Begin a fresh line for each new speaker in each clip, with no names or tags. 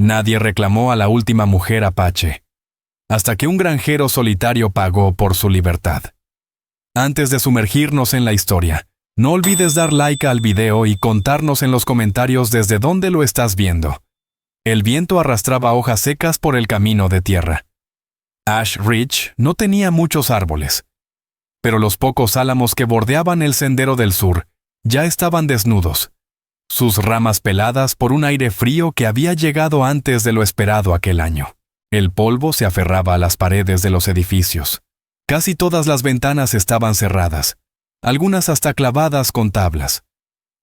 Nadie reclamó a la última mujer apache, hasta que un granjero solitario pagó por su libertad. Antes de sumergirnos en la historia, no olvides dar like al video y contarnos en los comentarios desde dónde lo estás viendo. El viento arrastraba hojas secas por el camino de tierra. Ash Ridge no tenía muchos árboles, pero los pocos álamos que bordeaban el sendero del sur ya estaban desnudos, sus ramas peladas por un aire frío que había llegado antes de lo esperado aquel año. El polvo se aferraba a las paredes de los edificios. Casi todas las ventanas estaban cerradas, algunas hasta clavadas con tablas.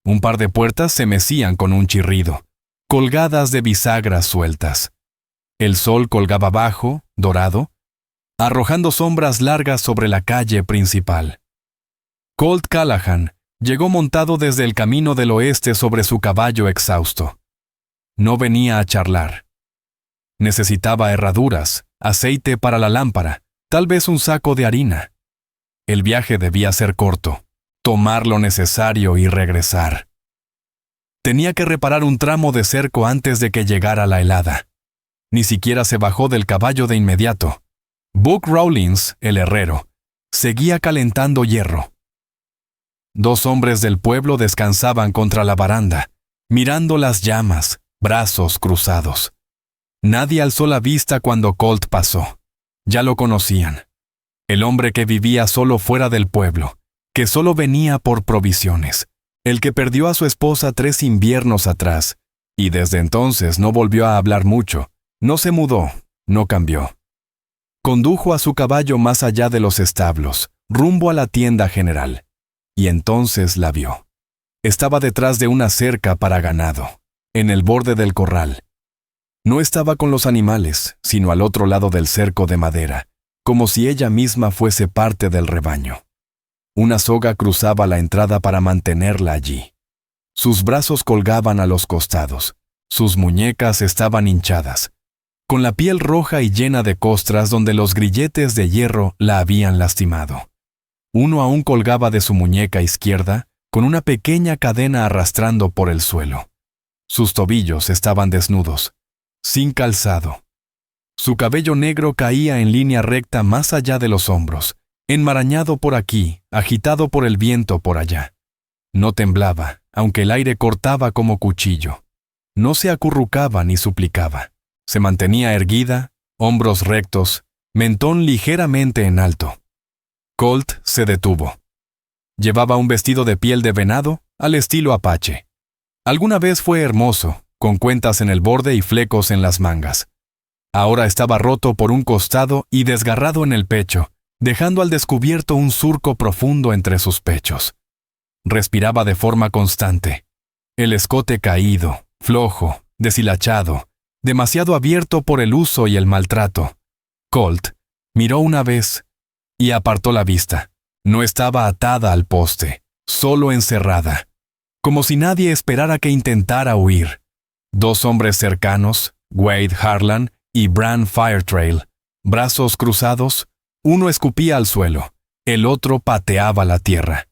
Un par de puertas se mecían con un chirrido, colgadas de bisagras sueltas. El sol colgaba bajo, dorado, arrojando sombras largas sobre la calle principal. Colt Callahan llegó montado desde el camino del oeste sobre su caballo exhausto. No venía a charlar. Necesitaba herraduras, aceite para la lámpara, tal vez un saco de harina. El viaje debía ser corto, tomar lo necesario y regresar. Tenía que reparar un tramo de cerco antes de que llegara la helada. Ni siquiera se bajó del caballo de inmediato. Buck Rawlins, el herrero, seguía calentando hierro. Dos hombres del pueblo descansaban contra la baranda, mirando las llamas, brazos cruzados. Nadie alzó la vista cuando Colt pasó. Ya lo conocían. El hombre que vivía solo fuera del pueblo, que solo venía por provisiones, el que perdió a su esposa 3 inviernos atrás, y desde entonces no volvió a hablar mucho, no se mudó, no cambió. Condujo a su caballo más allá de los establos, rumbo a la tienda general, y entonces la vio. Estaba detrás de una cerca para ganado, en el borde del corral. No estaba con los animales, sino al otro lado del cerco de madera, como si ella misma fuese parte del rebaño. Una soga cruzaba la entrada para mantenerla allí. Sus brazos colgaban a los costados, sus muñecas estaban hinchadas, con la piel roja y llena de costras donde los grilletes de hierro la habían lastimado. Uno aún colgaba de su muñeca izquierda, con una pequeña cadena arrastrando por el suelo. Sus tobillos estaban desnudos, sin calzado. Su cabello negro caía en línea recta más allá de los hombros, enmarañado por aquí, agitado por el viento por allá. No temblaba, aunque el aire cortaba como cuchillo. No se acurrucaba ni suplicaba. Se mantenía erguida, hombros rectos, mentón ligeramente en alto. Colt se detuvo. Llevaba un vestido de piel de venado al estilo apache. Alguna vez fue hermoso, con cuentas en el borde y flecos en las mangas. Ahora estaba roto por un costado y desgarrado en el pecho, dejando al descubierto un surco profundo entre sus pechos. Respiraba de forma constante. El escote caído, flojo, deshilachado, demasiado abierto por el uso y el maltrato. Colt miró una vez y apartó la vista. No estaba atada al poste, solo encerrada, como si nadie esperara que intentara huir. 2 hombres cercanos, Wade Harlan y Bran Firetrail, brazos cruzados, uno escupía al suelo, el otro pateaba la tierra.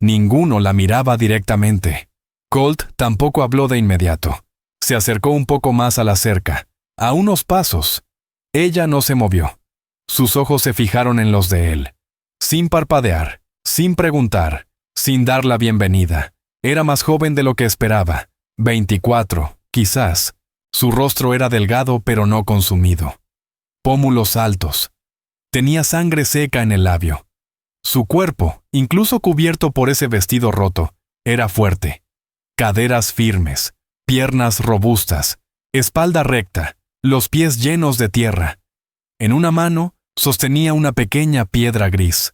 Ninguno la miraba directamente. Colt tampoco habló de inmediato. Se acercó un poco más a la cerca, a unos pasos. Ella no se movió. Sus ojos se fijaron en los de él. Sin parpadear, sin preguntar, sin dar la bienvenida. Era más joven de lo que esperaba. 24, quizás. Su rostro era delgado pero no consumido. Pómulos altos. Tenía sangre seca en el labio. Su cuerpo, incluso cubierto por ese vestido roto, era fuerte. Caderas firmes, piernas robustas, espalda recta, los pies llenos de tierra. En una mano sostenía una pequeña piedra gris.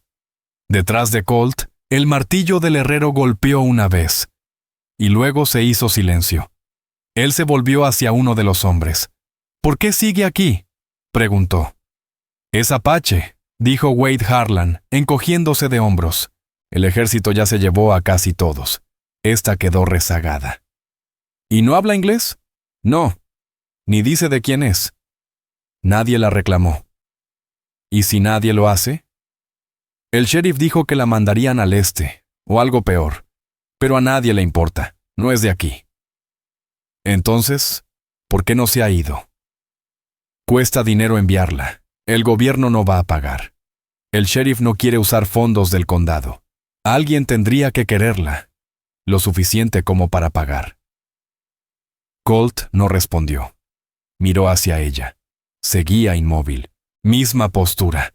Detrás de Colt, el martillo del herrero golpeó una vez, y luego se hizo silencio. Él se volvió hacia uno de los hombres. «¿Por qué sigue aquí?», preguntó. «Es apache», dijo Wade Harlan, encogiéndose de hombros. El ejército ya se llevó a casi todos. Esta quedó rezagada. «¿Y no habla inglés?». «No. Ni dice de quién es». Nadie la reclamó. «¿Y si nadie lo hace?». «El sheriff dijo que la mandarían al este, o algo peor. Pero a nadie le importa. No es de aquí». «Entonces, ¿Por qué no se ha ido? Cuesta dinero enviarla. El gobierno no va a pagar. El sheriff no quiere usar fondos del condado. Alguien tendría que quererla, lo suficiente como para pagar. Colt no respondió. Miró hacia ella. Seguía inmóvil. Misma postura.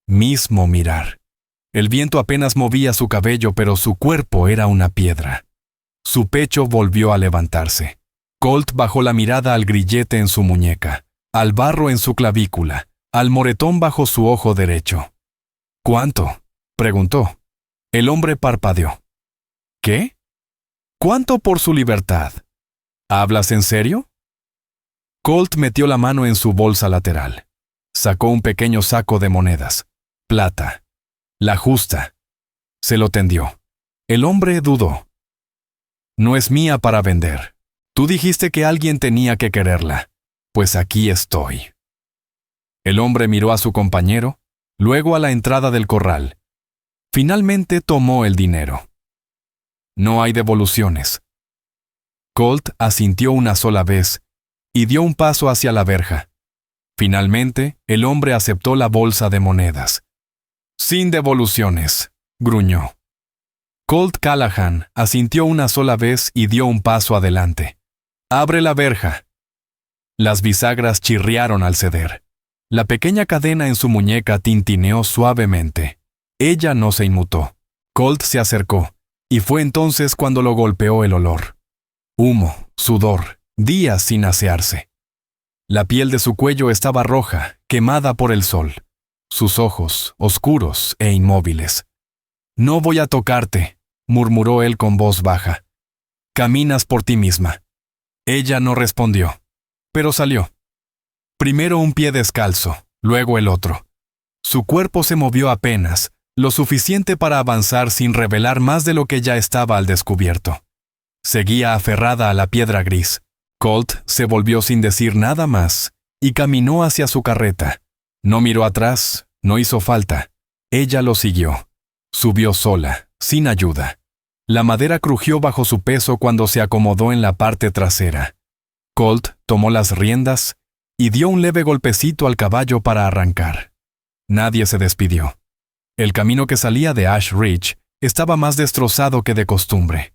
Mismo mirar. El viento apenas movía su cabello, pero su cuerpo era una piedra. Su pecho volvió a levantarse. Colt bajó la mirada al grillete en su muñeca, al barro en su clavícula, al moretón bajo su ojo derecho. ¿Cuánto?, preguntó. El hombre parpadeó. ¿Qué? ¿Cuánto por su libertad? ¿Hablas en serio? Colt metió la mano en su bolsa lateral. Sacó un pequeño saco de monedas. Plata. La justa. Se lo tendió. El hombre dudó. No es mía para vender. Tú dijiste que alguien tenía que quererla. Pues aquí estoy. El hombre miró a su compañero, luego a la entrada del corral. Finalmente tomó el dinero. No hay devoluciones. Colt asintió una sola vez y dio un paso hacia la verja. Finalmente, el hombre aceptó la bolsa de monedas. Sin devoluciones, gruñó. Colt Callahan asintió una sola vez y dio un paso adelante. Abre la verja. Las bisagras chirriaron al ceder. La pequeña cadena en su muñeca tintineó suavemente. Ella no se inmutó. Colt se acercó, y fue entonces cuando lo golpeó el olor. Humo, sudor, días sin asearse. La piel de su cuello estaba roja, quemada por el sol. Sus ojos, oscuros e inmóviles. No voy a tocarte, murmuró él con voz baja. Caminas por ti misma. Ella no respondió, pero salió. Primero un pie descalzo, luego el otro. Su cuerpo se movió apenas, lo suficiente para avanzar sin revelar más de lo que ya estaba al descubierto. Seguía aferrada a la piedra gris. Colt se volvió sin decir nada más y caminó hacia su carreta. No miró atrás, no hizo falta. Ella lo siguió. Subió sola, sin ayuda. La madera crujió bajo su peso cuando se acomodó en la parte trasera. Colt tomó las riendas y dio un leve golpecito al caballo para arrancar. Nadie se despidió. El camino que salía de Ash Ridge estaba más destrozado que de costumbre.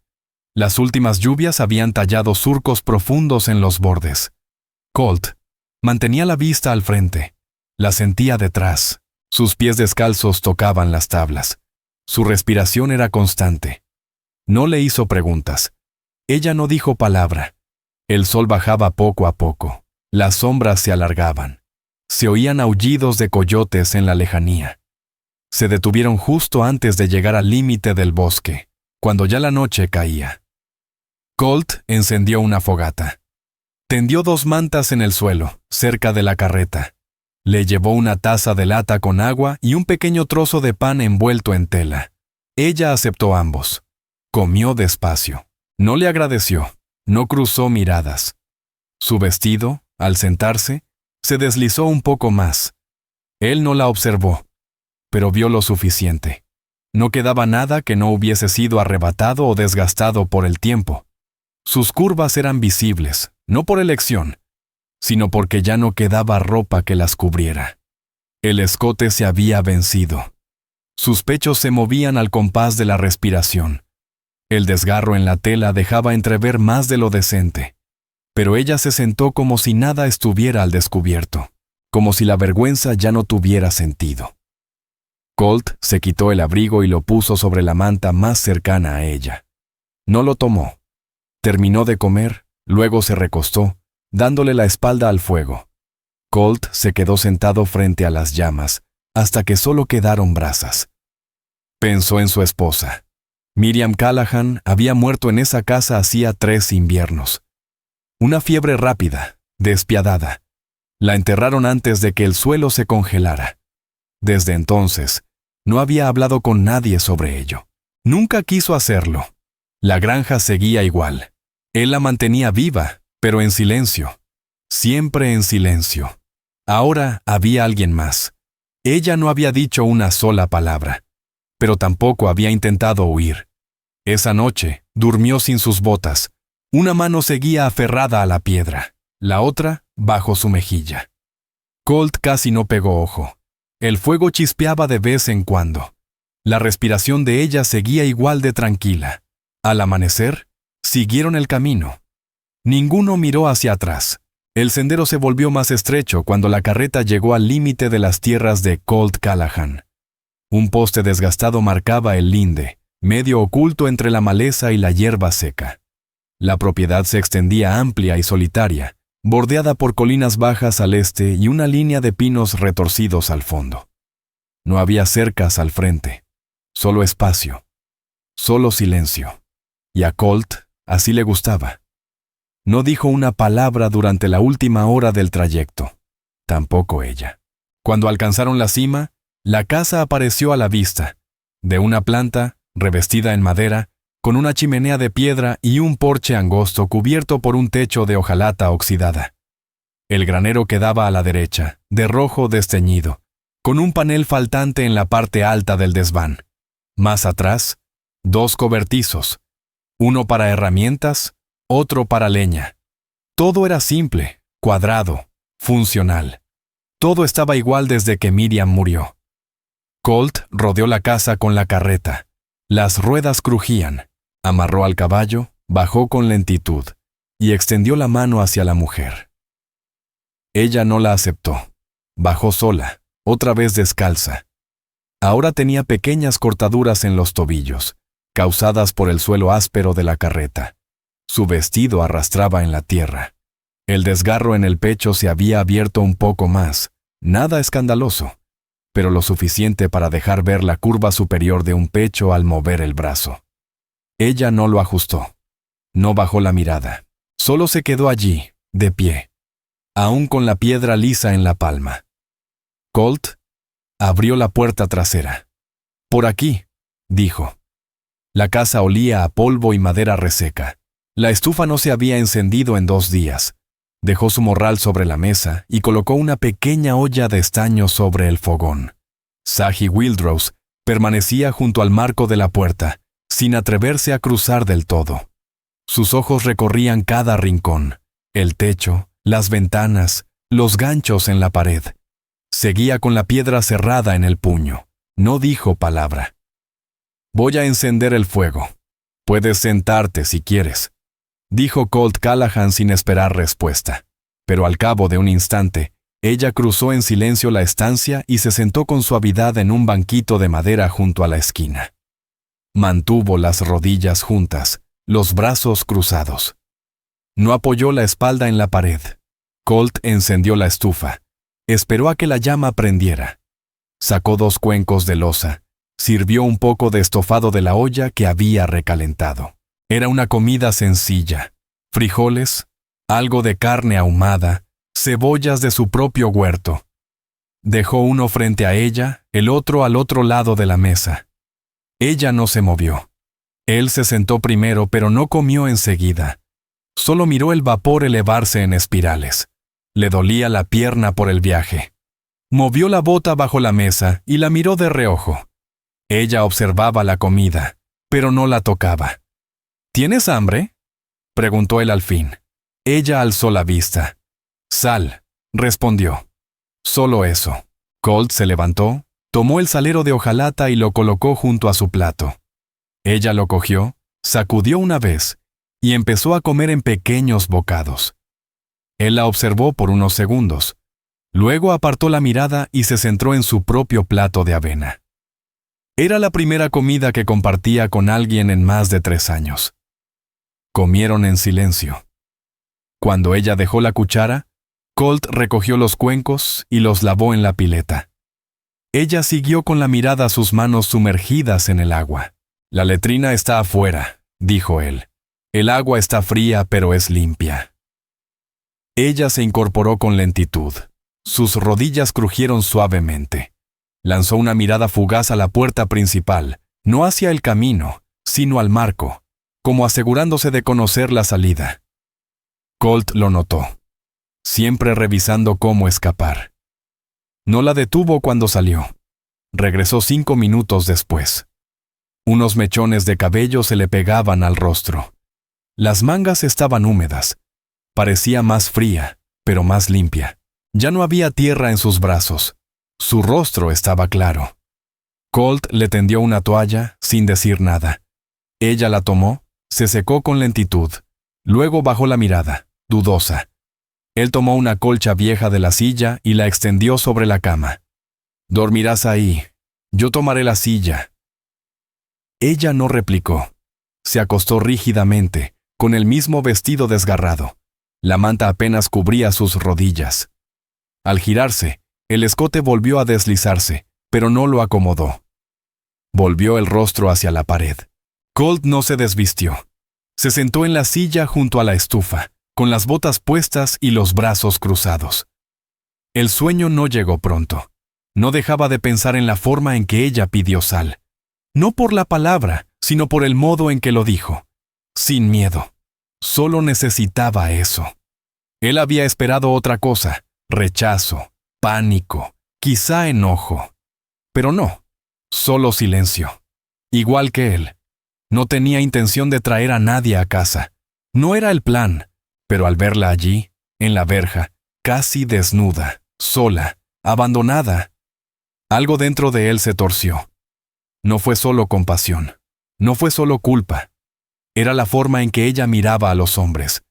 Las últimas lluvias habían tallado surcos profundos en los bordes. Colt mantenía la vista al frente. La sentía detrás. Sus pies descalzos tocaban las tablas. Su respiración era constante. No le hizo preguntas. Ella no dijo palabra. El sol bajaba poco a poco. Las sombras se alargaban. Se oían aullidos de coyotes en la lejanía. Se detuvieron justo antes de llegar al límite del bosque, cuando ya la noche caía. Colt encendió una fogata. Tendió 2 mantas en el suelo, cerca de la carreta. Le llevó una taza de lata con agua y un pequeño trozo de pan envuelto en tela. Ella aceptó ambos. Comió despacio. No le agradeció. No cruzó miradas. Su vestido, al sentarse, se deslizó un poco más. Él no la observó, pero vio lo suficiente. No quedaba nada que no hubiese sido arrebatado o desgastado por el tiempo. Sus curvas eran visibles, no por elección, sino porque ya no quedaba ropa que las cubriera. El escote se había vencido. Sus pechos se movían al compás de la respiración. El desgarro en la tela dejaba entrever más de lo decente. Pero ella se sentó como si nada estuviera al descubierto, como si la vergüenza ya no tuviera sentido. Colt se quitó el abrigo y lo puso sobre la manta más cercana a ella. No lo tomó. Terminó de comer, luego se recostó, dándole la espalda al fuego. Colt se quedó sentado frente a las llamas, hasta que solo quedaron brasas. Pensó en su esposa. Miriam Callahan había muerto en esa casa hacía 3 inviernos. Una fiebre rápida, despiadada. La enterraron antes de que el suelo se congelara. Desde entonces, no había hablado con nadie sobre ello. Nunca quiso hacerlo. La granja seguía igual. Él la mantenía viva, pero en silencio. Siempre en silencio. Ahora había alguien más. Ella no había dicho una sola palabra, pero tampoco había intentado huir. Esa noche, durmió sin sus botas. Una mano seguía aferrada a la piedra. la otra bajo su mejilla. Colt casi no pegó ojo. El fuego chispeaba de vez en cuando. La respiración de ella seguía igual de tranquila. Al amanecer, siguieron el camino. Ninguno miró hacia atrás. El sendero se volvió más estrecho cuando la carreta llegó al límite de las tierras de Colt Callahan. Un poste desgastado marcaba el linde, medio oculto entre la maleza y la hierba seca. La propiedad se extendía amplia y solitaria, bordeada por colinas bajas al este y una línea de pinos retorcidos al fondo. No había cercas al frente, solo espacio, solo silencio. Y a Colt así le gustaba. No dijo una palabra durante la última hora del trayecto, tampoco ella. Cuando alcanzaron la cima, la casa apareció a la vista, de una planta, revestida en madera, con una chimenea de piedra y un porche angosto cubierto por un techo de hojalata oxidada. El granero quedaba a la derecha, de rojo desteñido, con un panel faltante en la parte alta del desván. Más atrás, 2 cobertizos, uno para herramientas, otro para leña. Todo era simple, cuadrado, funcional. Todo estaba igual desde que Miriam murió. Colt rodeó la casa con la carreta. Las ruedas crujían. Amarró al caballo, bajó con lentitud y extendió la mano hacia la mujer. Ella no la aceptó. Bajó sola, otra vez descalza. Ahora tenía pequeñas cortaduras en los tobillos, causadas por el suelo áspero de la carreta. Su vestido arrastraba en la tierra. El desgarro en el pecho se había abierto un poco más, nada escandaloso, pero lo suficiente para dejar ver la curva superior de un pecho al mover el brazo. Ella no lo ajustó. No bajó la mirada. Solo se quedó allí, de pie, aún con la piedra lisa en la palma. Colt abrió la puerta trasera. «Por aquí», dijo. La casa olía a polvo y madera reseca. La estufa no se había encendido en 2 días. Dejó su morral sobre la mesa y colocó una pequeña olla de estaño sobre el fogón. Sagi Wildrose permanecía junto al marco de la puerta, sin atreverse a cruzar del todo. Sus ojos recorrían cada rincón, el techo, las ventanas, los ganchos en la pared. Seguía con la piedra cerrada en el puño. No dijo palabra. «Voy a encender el fuego. Puedes sentarte si quieres», dijo Colt Callahan sin esperar respuesta. Pero al cabo de un instante, ella cruzó en silencio la estancia y se sentó con suavidad en un banquito de madera junto a la esquina. Mantuvo las rodillas juntas, los brazos cruzados. No apoyó la espalda en la pared. Colt encendió la estufa. Esperó a que la llama prendiera. Sacó 2 cuencos de loza. Sirvió un poco de estofado de la olla que había recalentado. Era una comida sencilla. Frijoles, algo de carne ahumada, cebollas de su propio huerto. Dejó uno frente a ella, el otro al otro lado de la mesa. Ella no se movió. Él se sentó primero, pero no comió enseguida. Solo miró el vapor elevarse en espirales. Le dolía la pierna por el viaje. Movió la bota bajo la mesa y la miró de reojo. Ella observaba la comida, pero no la tocaba. «¿Tienes hambre?», preguntó él al fin. Ella alzó la vista. «Sal», respondió. Solo eso. Colt se levantó, tomó el salero de hojalata y lo colocó junto a su plato. Ella lo cogió, sacudió una vez y empezó a comer en pequeños bocados. Él la observó por unos segundos. Luego apartó la mirada y se centró en su propio plato de avena. Era la primera comida que compartía con alguien en más de 3 años. Comieron en silencio. Cuando ella dejó la cuchara, Colt recogió los cuencos y los lavó en la pileta. Ella siguió con la mirada sus manos sumergidas en el agua. «La letrina está afuera», dijo él. «El agua está fría, pero es limpia». Ella se incorporó con lentitud. Sus rodillas crujieron suavemente. Lanzó una mirada fugaz a la puerta principal, no hacia el camino, sino al marco, como asegurándose de conocer la salida. Colt lo notó, siempre revisando cómo escapar. No la detuvo cuando salió. Regresó 5 minutos después. Unos mechones de cabello se le pegaban al rostro. Las mangas estaban húmedas. Parecía más fría, pero más limpia. Ya no había tierra en sus brazos. Su rostro estaba claro. Colt le tendió una toalla sin decir nada. Ella la tomó, se secó con lentitud. Luego bajó la mirada, dudosa. Él tomó una colcha vieja de la silla y la extendió sobre la cama. «Dormirás ahí. Yo tomaré la silla». Ella no replicó. Se acostó rígidamente, con el mismo vestido desgarrado. La manta apenas cubría sus rodillas. Al girarse, el escote volvió a deslizarse, pero no lo acomodó. Volvió el rostro hacia la pared. Colt no se desvistió. Se sentó en la silla junto a la estufa, con las botas puestas y los brazos cruzados. El sueño no llegó pronto. No dejaba de pensar en la forma en que ella pidió sal. No por la palabra, sino por el modo en que lo dijo. Sin miedo. Solo necesitaba eso. Él había esperado otra cosa, rechazo, pánico, quizá enojo. Pero no, solo silencio. Igual que él. No tenía intención de traer a nadie a casa. No era el plan, pero al verla allí, en la verja, casi desnuda, sola, abandonada, algo dentro de él se torció. No fue solo compasión, no fue solo culpa. Era la forma en que ella miraba a los hombres,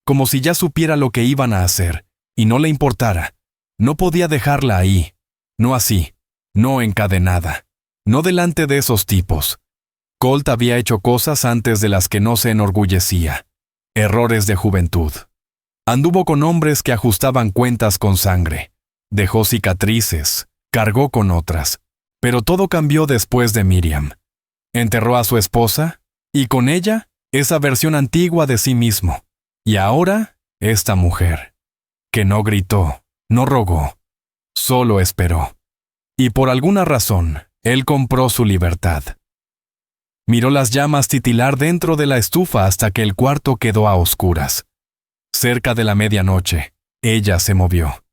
como si ya supiera lo que iban a hacer, y no le importara. No podía dejarla ahí, no así, no encadenada, no delante de esos tipos. Colt había hecho cosas antes de las que no se enorgullecía. Errores de juventud. Anduvo con hombres que ajustaban cuentas con sangre. Dejó cicatrices, cargó con otras. Pero todo cambió después de Miriam. Enterró a su esposa, y con ella, esa versión antigua de sí mismo. Y ahora, esta mujer, que no gritó, no rogó, solo esperó. Y por alguna razón, él compró su libertad. Miró las llamas titilar dentro de la estufa hasta que el cuarto quedó a oscuras. Cerca de la medianoche, ella se movió.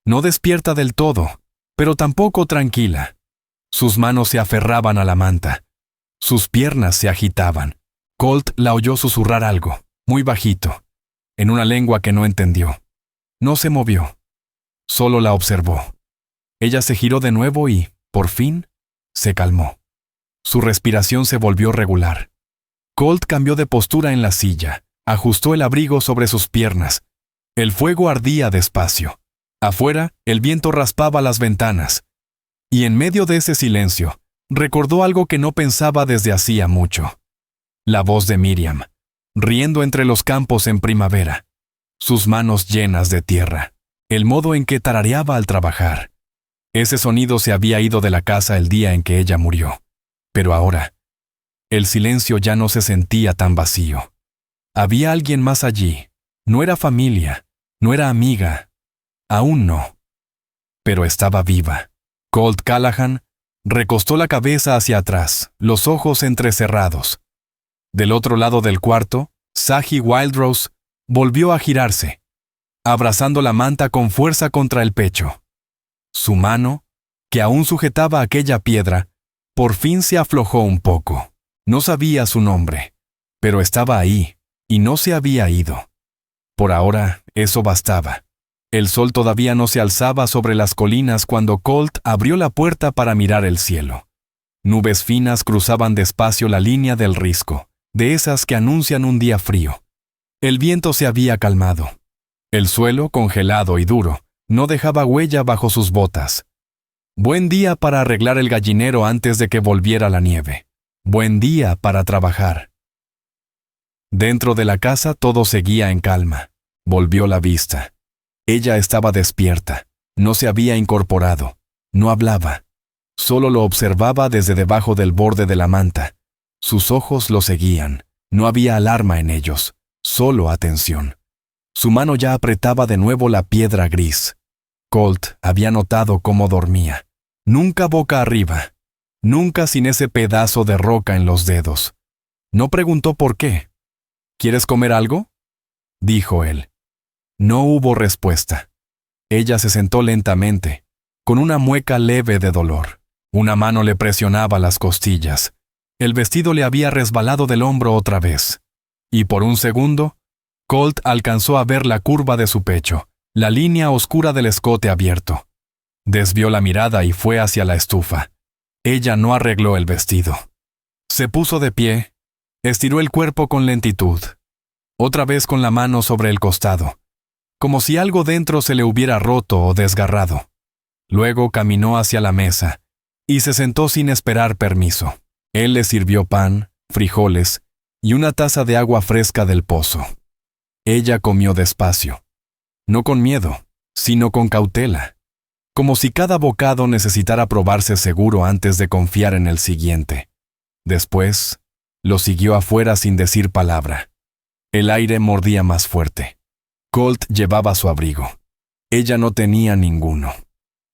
No despierta del todo, pero tampoco tranquila. Sus manos se aferraban a la manta. Sus piernas se agitaban. Colt la oyó susurrar algo, muy bajito, en una lengua que no entendió. No se movió. Solo la observó. Ella se giró de nuevo y, por fin, se calmó. Su respiración se volvió regular. Colt cambió de postura en la silla, ajustó el abrigo sobre sus piernas. El fuego ardía despacio. Afuera, el viento raspaba las ventanas. Y en medio de ese silencio, recordó algo que no pensaba desde hacía mucho. La voz de Miriam, riendo entre los campos en primavera. Sus manos llenas de tierra. El modo en que tarareaba al trabajar. Ese sonido se había ido de la casa el día en que ella murió. Pero ahora, el silencio ya no se sentía tan vacío. Había alguien más allí. No era familia, no era amiga. Aún no. Pero estaba viva. Colt Callahan recostó la cabeza hacia atrás, los ojos entrecerrados. Del otro lado del cuarto, Saji Wildrose volvió a girarse, abrazando la manta con fuerza contra el pecho. Su mano, que aún sujetaba aquella piedra, por fin se aflojó un poco. No sabía su nombre, pero estaba ahí, y no se había ido. Por ahora, eso bastaba. El sol todavía no se alzaba sobre las colinas cuando Colt abrió la puerta para mirar el cielo. Nubes finas cruzaban despacio la línea del risco, de esas que anuncian un día frío. El viento se había calmado. El suelo, congelado y duro, no dejaba huella bajo sus botas. Buen día para arreglar el gallinero antes de que volviera la nieve. Buen día para trabajar. Dentro de la casa todo seguía en calma. Volvió la vista. Ella estaba despierta. No se había incorporado. No hablaba. Solo lo observaba desde debajo del borde de la manta. Sus ojos lo seguían. No había alarma en ellos. Solo atención. Su mano ya apretaba de nuevo la piedra gris. Colt había notado cómo dormía. Nunca boca arriba. Nunca sin ese pedazo de roca en los dedos. No preguntó por qué. ¿Quieres comer algo?, dijo él. No hubo respuesta. Ella se sentó lentamente, con una mueca leve de dolor. Una mano le presionaba las costillas. El vestido le había resbalado del hombro otra vez. Y por un segundo, Colt alcanzó a ver la curva de su pecho, la línea oscura del escote abierto. Desvió la mirada y fue hacia la estufa. Ella no arregló el vestido. Se puso de pie, estiró el cuerpo con lentitud, otra vez con la mano sobre el costado, como si algo dentro se le hubiera roto o desgarrado. Luego caminó hacia la mesa y se sentó sin esperar permiso. Él le sirvió pan, frijoles y una taza de agua fresca del pozo. Ella comió despacio, no con miedo, sino con cautela, como si cada bocado necesitara probarse seguro antes de confiar en el siguiente. Después, lo siguió afuera sin decir palabra. El aire mordía más fuerte. Colt llevaba su abrigo. Ella no tenía ninguno.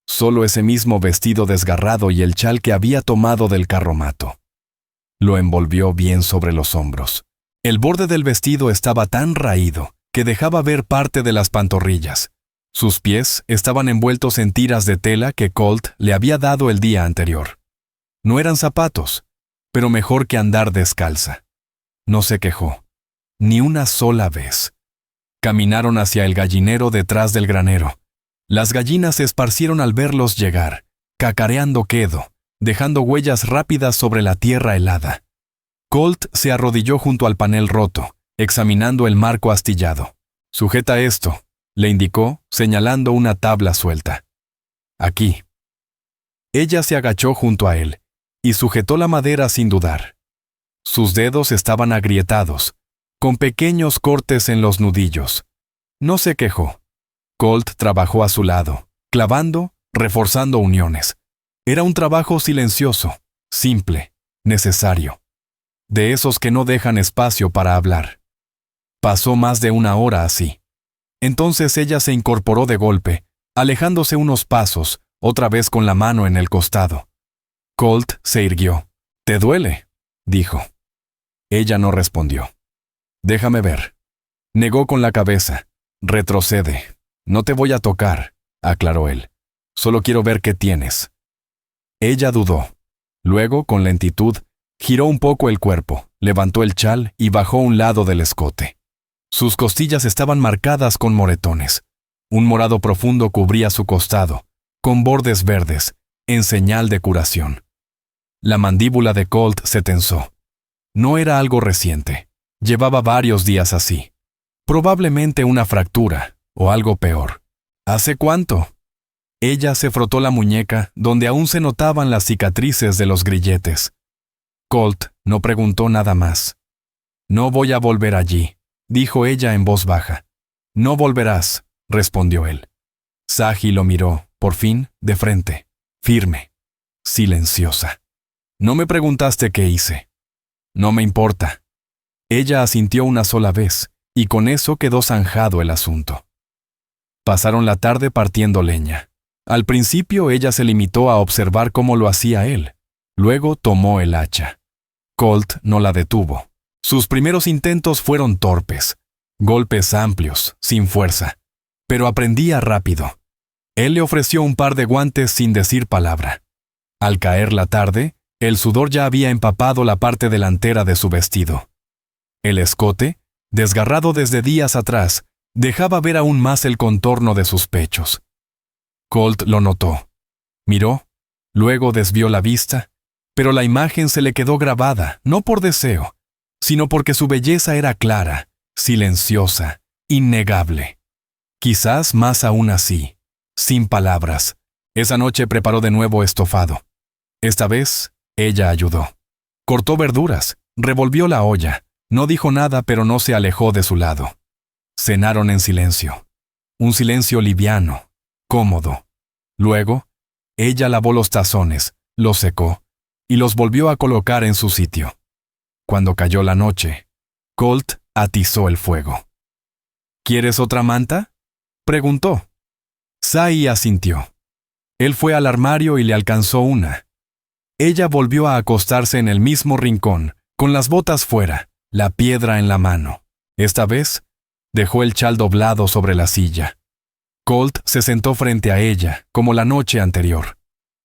Solo ese mismo vestido desgarrado y el chal que había tomado del carromato. Lo envolvió bien sobre los hombros. El borde del vestido estaba tan raído que dejaba ver parte de las pantorrillas. Sus pies estaban envueltos en tiras de tela que Colt le había dado el día anterior. No eran zapatos, pero mejor que andar descalza. No se quejó, ni una sola vez. Caminaron hacia el gallinero detrás del granero. Las gallinas se esparcieron al verlos llegar, cacareando quedo, dejando huellas rápidas sobre la tierra helada. Colt se arrodilló junto al panel roto, examinando el marco astillado. «Sujeta esto», le indicó, señalando una tabla suelta. «Aquí». Ella se agachó junto a él y sujetó la madera sin dudar. Sus dedos estaban agrietados, con pequeños cortes en los nudillos. No se quejó. Colt trabajó a su lado, clavando, reforzando uniones. Era un trabajo silencioso, simple, necesario. De esos que no dejan espacio para hablar. Pasó más de una hora así. Entonces ella se incorporó de golpe, alejándose unos pasos, otra vez con la mano en el costado. Colt se irguió. «¿Te duele?», dijo. Ella no respondió. «Déjame ver». Negó con la cabeza. «Retrocede. No te voy a tocar», aclaró él. «Solo quiero ver qué tienes». Ella dudó. Luego, con lentitud, giró un poco el cuerpo, levantó el chal y bajó un lado del escote. Sus costillas estaban marcadas con moretones. Un morado profundo cubría su costado, con bordes verdes, en señal de curación. La mandíbula de Colt se tensó. No era algo reciente. Llevaba varios días así. Probablemente una fractura, o algo peor. ¿Hace cuánto? Ella se frotó la muñeca, donde aún se notaban las cicatrices de los grilletes. Colt no preguntó nada más. «No voy a volver allí», dijo ella en voz baja. «No volverás», respondió él. Saji lo miró, por fin, de frente, firme, silenciosa. «No me preguntaste qué hice». «No me importa». Ella asintió una sola vez, y con eso quedó zanjado el asunto. Pasaron la tarde partiendo leña. Al principio ella se limitó a observar cómo lo hacía él. Luego tomó el hacha. Colt no la detuvo. Sus primeros intentos fueron torpes, golpes amplios, sin fuerza, pero aprendía rápido. Él le ofreció un par de guantes sin decir palabra. Al caer la tarde, el sudor ya había empapado la parte delantera de su vestido. El escote, desgarrado desde días atrás, dejaba ver aún más el contorno de sus pechos. Colt lo notó. Miró, luego desvió la vista, pero la imagen se le quedó grabada, no por deseo, sino porque su belleza era clara, silenciosa, innegable. Quizás más aún así, sin palabras. Esa noche preparó de nuevo estofado. Esta vez, ella ayudó. Cortó verduras, revolvió la olla, no dijo nada pero no se alejó de su lado. Cenaron en silencio. Un silencio liviano, cómodo. Luego, ella lavó los tazones, los secó y los volvió a colocar en su sitio. Cuando cayó la noche, Colt atizó el fuego. «¿Quieres otra manta?», preguntó. Sai asintió. Él fue al armario y le alcanzó una. Ella volvió a acostarse en el mismo rincón, con las botas fuera, la piedra en la mano. Esta vez, dejó el chal doblado sobre la silla. Colt se sentó frente a ella, como la noche anterior.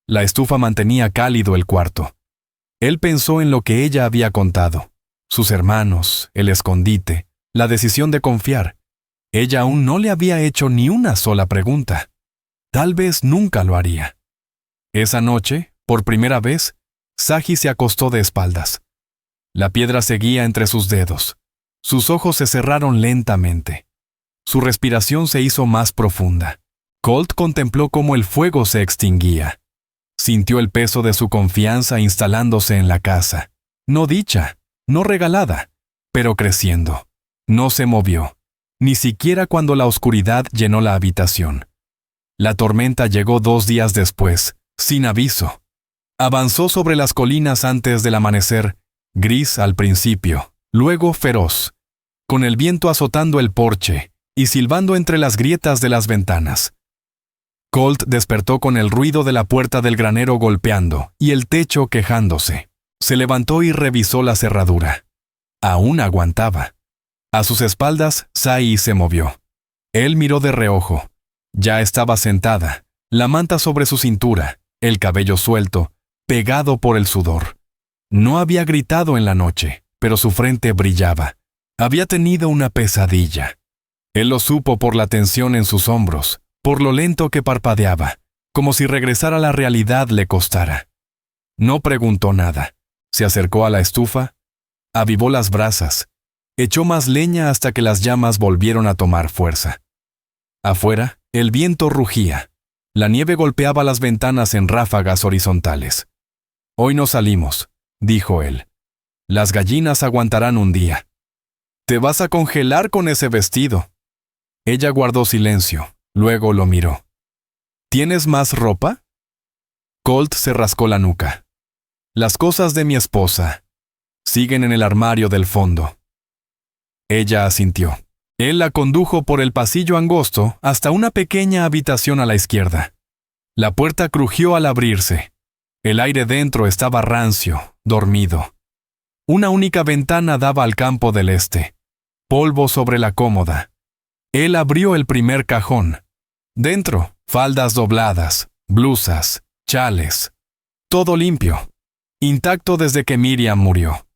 La estufa mantenía cálido el cuarto. Él pensó en lo que ella había contado, sus hermanos, el escondite, la decisión de confiar. Ella aún no le había hecho ni una sola pregunta. Tal vez nunca lo haría. Esa noche, por primera vez, Saji se acostó de espaldas. La piedra seguía entre sus dedos. Sus ojos se cerraron lentamente. Su respiración se hizo más profunda. Colt contempló cómo el fuego se extinguía. Sintió el peso de su confianza instalándose en la casa. No dicha, no regalada, pero creciendo. No se movió, ni siquiera cuando la oscuridad llenó la habitación. La tormenta llegó 2 días después, sin aviso. Avanzó sobre las colinas antes del amanecer, gris al principio, luego feroz, con el viento azotando el porche y silbando entre las grietas de las ventanas. Colt despertó con el ruido de la puerta del granero golpeando y el techo quejándose. Se levantó y revisó la cerradura. Aún aguantaba. A sus espaldas, Sai se movió. Él miró de reojo. Ya estaba sentada, la manta sobre su cintura, el cabello suelto, pegado por el sudor. No había gritado en la noche, pero su frente brillaba. Había tenido una pesadilla. Él lo supo por la tensión en sus hombros, por lo lento que parpadeaba, como si regresar a la realidad le costara. No preguntó nada. Se acercó a la estufa, avivó las brasas, echó más leña hasta que las llamas volvieron a tomar fuerza. Afuera, el viento rugía. La nieve golpeaba las ventanas en ráfagas horizontales. «Hoy no salimos», dijo él. «Las gallinas aguantarán un día». «Te vas a congelar con ese vestido». Ella guardó silencio, luego lo miró. «¿Tienes más ropa?» Colt se rascó la nuca. «Las cosas de mi esposa siguen en el armario del fondo». Ella asintió. Él la condujo por el pasillo angosto hasta una pequeña habitación a la izquierda. La puerta crujió al abrirse. El aire dentro estaba rancio, dormido. Una única ventana daba al campo del este. Polvo sobre la cómoda. Él abrió el primer cajón. Dentro, faldas dobladas, blusas, chales. Todo limpio. Intacto desde que Miriam murió.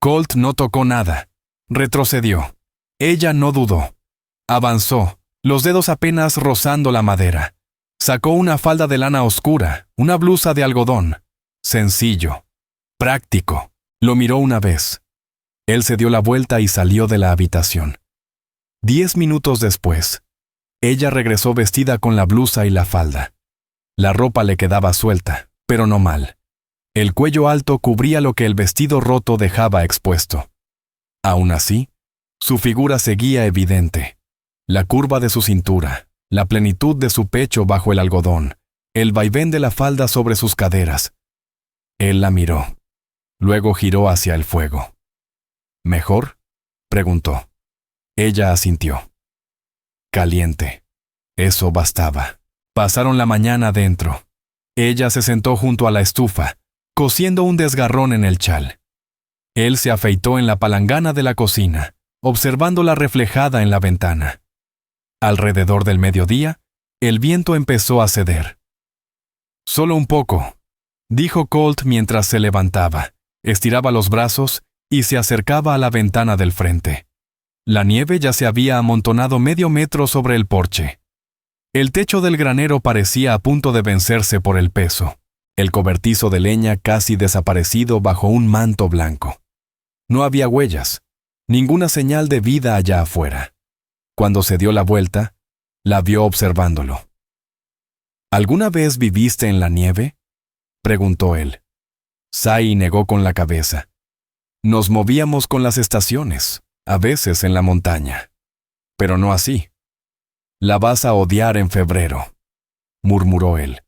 Colt no tocó nada. Retrocedió. Ella no dudó. Avanzó, los dedos apenas rozando la madera. Sacó una falda de lana oscura, una blusa de algodón. Sencillo. Práctico. Lo miró una vez. Él se dio la vuelta y salió de la habitación. 10 minutos después, ella regresó vestida con la blusa y la falda. La ropa le quedaba suelta, pero no mal. El cuello alto cubría lo que el vestido roto dejaba expuesto. Aún así, su figura seguía evidente. La curva de su cintura, la plenitud de su pecho bajo el algodón, el vaivén de la falda sobre sus caderas. Él la miró. Luego giró hacia el fuego. ¿Mejor?, preguntó. Ella asintió. Caliente. Eso bastaba. Pasaron la mañana dentro. Ella se sentó junto a la estufa, cosiendo un desgarrón en el chal. Él se afeitó en la palangana de la cocina, observándola reflejada en la ventana. Alrededor del mediodía, el viento empezó a ceder. «Solo un poco», dijo Colt mientras se levantaba, estiraba los brazos y se acercaba a la ventana del frente. La nieve ya se había amontonado medio metro sobre el porche. El techo del granero parecía a punto de vencerse por el peso, el cobertizo de leña casi desaparecido bajo un manto blanco. No había huellas, ninguna señal de vida allá afuera. Cuando se dio la vuelta, la vio observándolo. ¿Alguna vez viviste en la nieve?, preguntó él. Sai negó con la cabeza. Nos movíamos con las estaciones, a veces en la montaña, pero no así. La vas a odiar en febrero, murmuró él.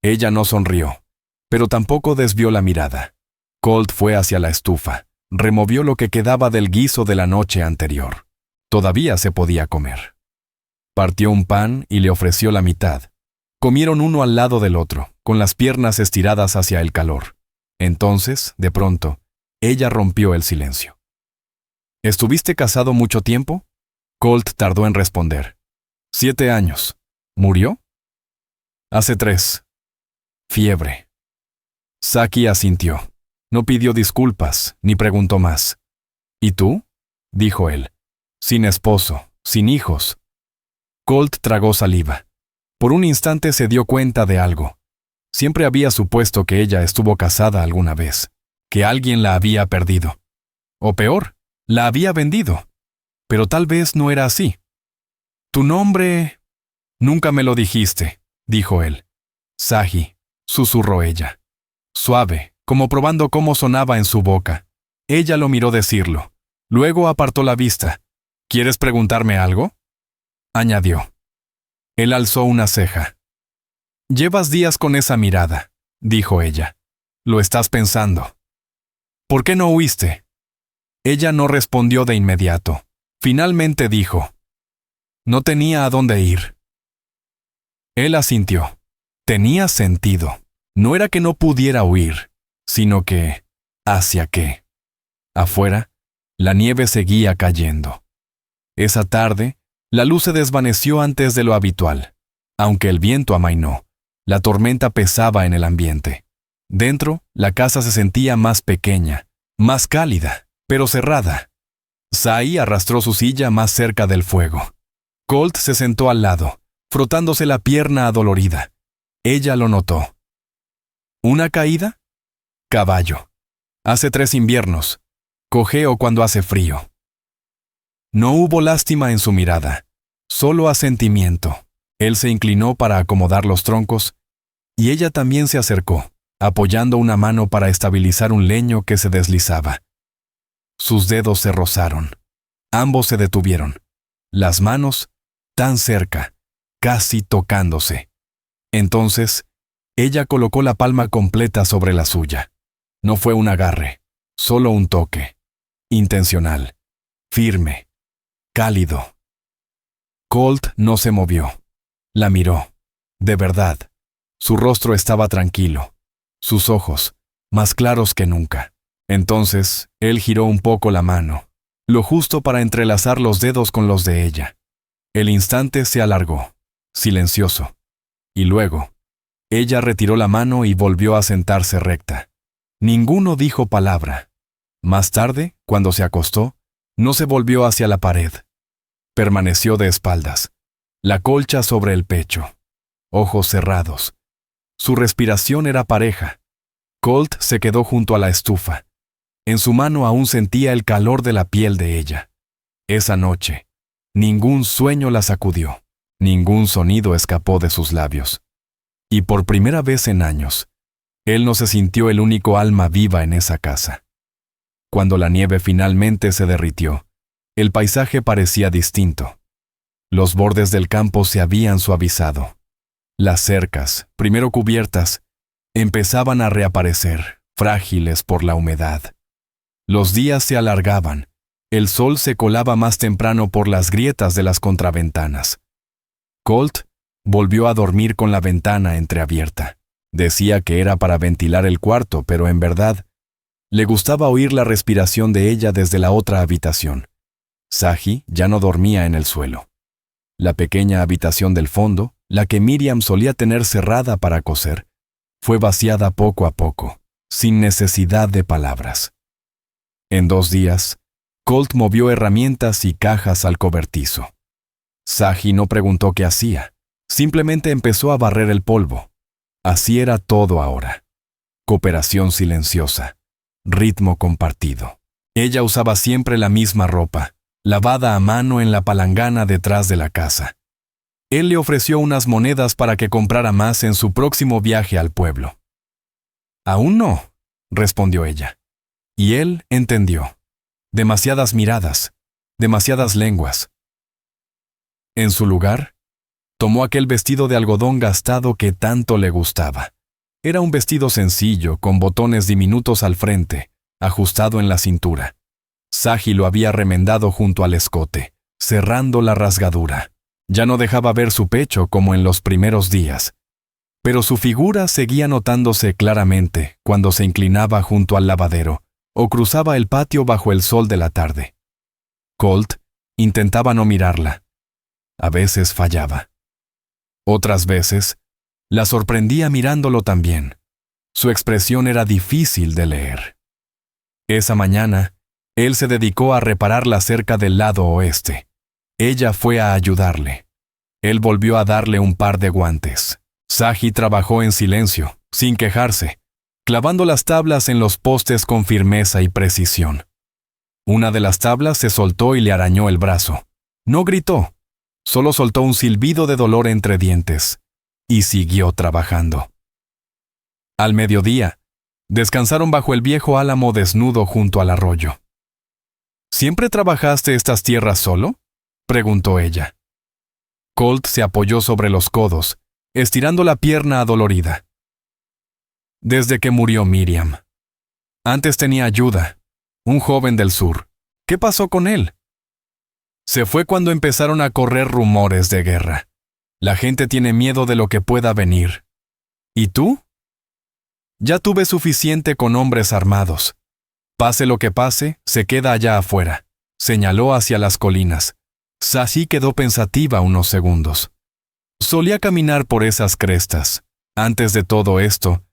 Ella no sonrió, pero tampoco desvió la mirada. Colt fue hacia la estufa. Removió lo que quedaba del guiso de la noche anterior. Todavía se podía comer. Partió un pan y le ofreció la mitad. Comieron uno al lado del otro, con las piernas estiradas hacia el calor. Entonces, de pronto, ella rompió el silencio. ¿Estuviste casado mucho tiempo? Colt tardó en responder. 7 años. ¿Murió? Hace 3. Fiebre. Saki asintió. No pidió disculpas, ni preguntó más. ¿Y tú?, dijo él. Sin esposo, sin hijos. Colt tragó saliva. Por un instante se dio cuenta de algo. Siempre había supuesto que ella estuvo casada alguna vez, que alguien la había perdido. O peor, la había vendido. Pero tal vez no era así. «Tu nombre...» «Nunca me lo dijiste», dijo él. «Sahi», susurró ella. Suave, como probando cómo sonaba en su boca. Ella lo miró decirlo. Luego apartó la vista. «¿Quieres preguntarme algo?», añadió. Él alzó una ceja. «Llevas días con esa mirada», dijo ella. «Lo estás pensando. ¿Por qué no huiste?». Ella no respondió de inmediato. Finalmente dijo: «No tenía a dónde ir». Él asintió. Tenía sentido. No era que no pudiera huir, sino que... ¿hacia qué? Afuera, la nieve seguía cayendo. Esa tarde, la luz se desvaneció antes de lo habitual. Aunque el viento amainó, la tormenta pesaba en el ambiente. Dentro, la casa se sentía más pequeña, más cálida, pero cerrada. Sahi arrastró su silla más cerca del fuego. Colt se sentó al lado, frotándose la pierna adolorida. Ella lo notó. ¿Una caída? Caballo. Hace 3 inviernos. Cojeo cuando hace frío. No hubo lástima en su mirada, solo asentimiento. Él se inclinó para acomodar los troncos, y ella también se acercó, apoyando una mano para estabilizar un leño que se deslizaba. Sus dedos se rozaron. Ambos se detuvieron. Las manos, tan cerca, casi tocándose. Entonces, ella colocó la palma completa sobre la suya. No fue un agarre, solo un toque. Intencional, firme, cálido. Colt no se movió. La miró. De verdad. Su rostro estaba tranquilo. Sus ojos, más claros que nunca. Entonces, él giró un poco la mano, lo justo para entrelazar los dedos con los de ella. El instante se alargó, silencioso. Y luego, ella retiró la mano y volvió a sentarse recta. Ninguno dijo palabra. Más tarde, cuando se acostó, no se volvió hacia la pared. Permaneció de espaldas, la colcha sobre el pecho, ojos cerrados. Su respiración era pareja. Colt se quedó junto a la estufa. En su mano aún sentía el calor de la piel de ella. Esa noche, ningún sueño la sacudió, ningún sonido escapó de sus labios. Y por primera vez en años, él no se sintió el único alma viva en esa casa. Cuando la nieve finalmente se derritió, el paisaje parecía distinto. Los bordes del campo se habían suavizado. Las cercas, primero cubiertas, empezaban a reaparecer, frágiles por la humedad. Los días se alargaban. El sol se colaba más temprano por las grietas de las contraventanas. Colt volvió a dormir con la ventana entreabierta. Decía que era para ventilar el cuarto, pero en verdad, le gustaba oír la respiración de ella desde la otra habitación. Sahi ya no dormía en el suelo. La pequeña habitación del fondo, la que Miriam solía tener cerrada para coser, fue vaciada poco a poco, sin necesidad de palabras. En 2 días, Colt movió herramientas y cajas al cobertizo. Sahi no preguntó qué hacía, simplemente empezó a barrer el polvo. Así era todo ahora. Cooperación silenciosa, ritmo compartido. Ella usaba siempre la misma ropa, lavada a mano en la palangana detrás de la casa. Él le ofreció unas monedas para que comprara más en su próximo viaje al pueblo. «Aún no», respondió ella. Y él entendió. Demasiadas miradas, demasiadas lenguas. En su lugar, tomó aquel vestido de algodón gastado que tanto le gustaba. Era un vestido sencillo, con botones diminutos al frente, ajustado en la cintura. Sahi lo había remendado junto al escote, cerrando la rasgadura. Ya no dejaba ver su pecho como en los primeros días. Pero su figura seguía notándose claramente cuando se inclinaba junto al lavadero o cruzaba el patio bajo el sol de la tarde. Colt intentaba no mirarla. A veces fallaba. Otras veces, la sorprendía mirándolo también. Su expresión era difícil de leer. Esa mañana, él se dedicó a reparar la cerca del lado oeste. Ella fue a ayudarle. Él volvió a darle un par de guantes. Saji trabajó en silencio, sin quejarse, clavando las tablas en los postes con firmeza y precisión. Una de las tablas se soltó y le arañó el brazo. No gritó, solo soltó un silbido de dolor entre dientes, y siguió trabajando. Al mediodía, descansaron bajo el viejo álamo desnudo junto al arroyo. ¿Siempre trabajaste estas tierras solo?, preguntó ella. Colt se apoyó sobre los codos, estirando la pierna adolorida. Desde que murió Miriam. Antes tenía ayuda, un joven del sur. ¿Qué pasó con él? Se fue cuando empezaron a correr rumores de guerra. La gente tiene miedo de lo que pueda venir. ¿Y tú? Ya tuve suficiente con hombres armados. Pase lo que pase, se queda allá afuera. Señaló hacia las colinas. Saji quedó pensativa unos segundos. Solía caminar por esas crestas. Antes de todo esto,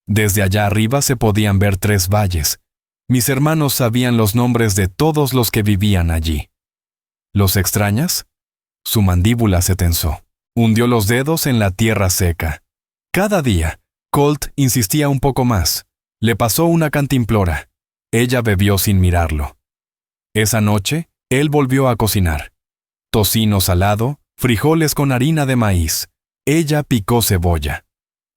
desde allá arriba se podían ver 3 valles. Mis hermanos sabían los nombres de todos los que vivían allí. ¿Los extrañas? Su mandíbula se tensó. Hundió los dedos en la tierra seca. Cada día, Colt insistía un poco más. Le pasó una cantimplora. Ella bebió sin mirarlo. Esa noche, él volvió a cocinar. Tocino salado, frijoles con harina de maíz. Ella picó cebolla.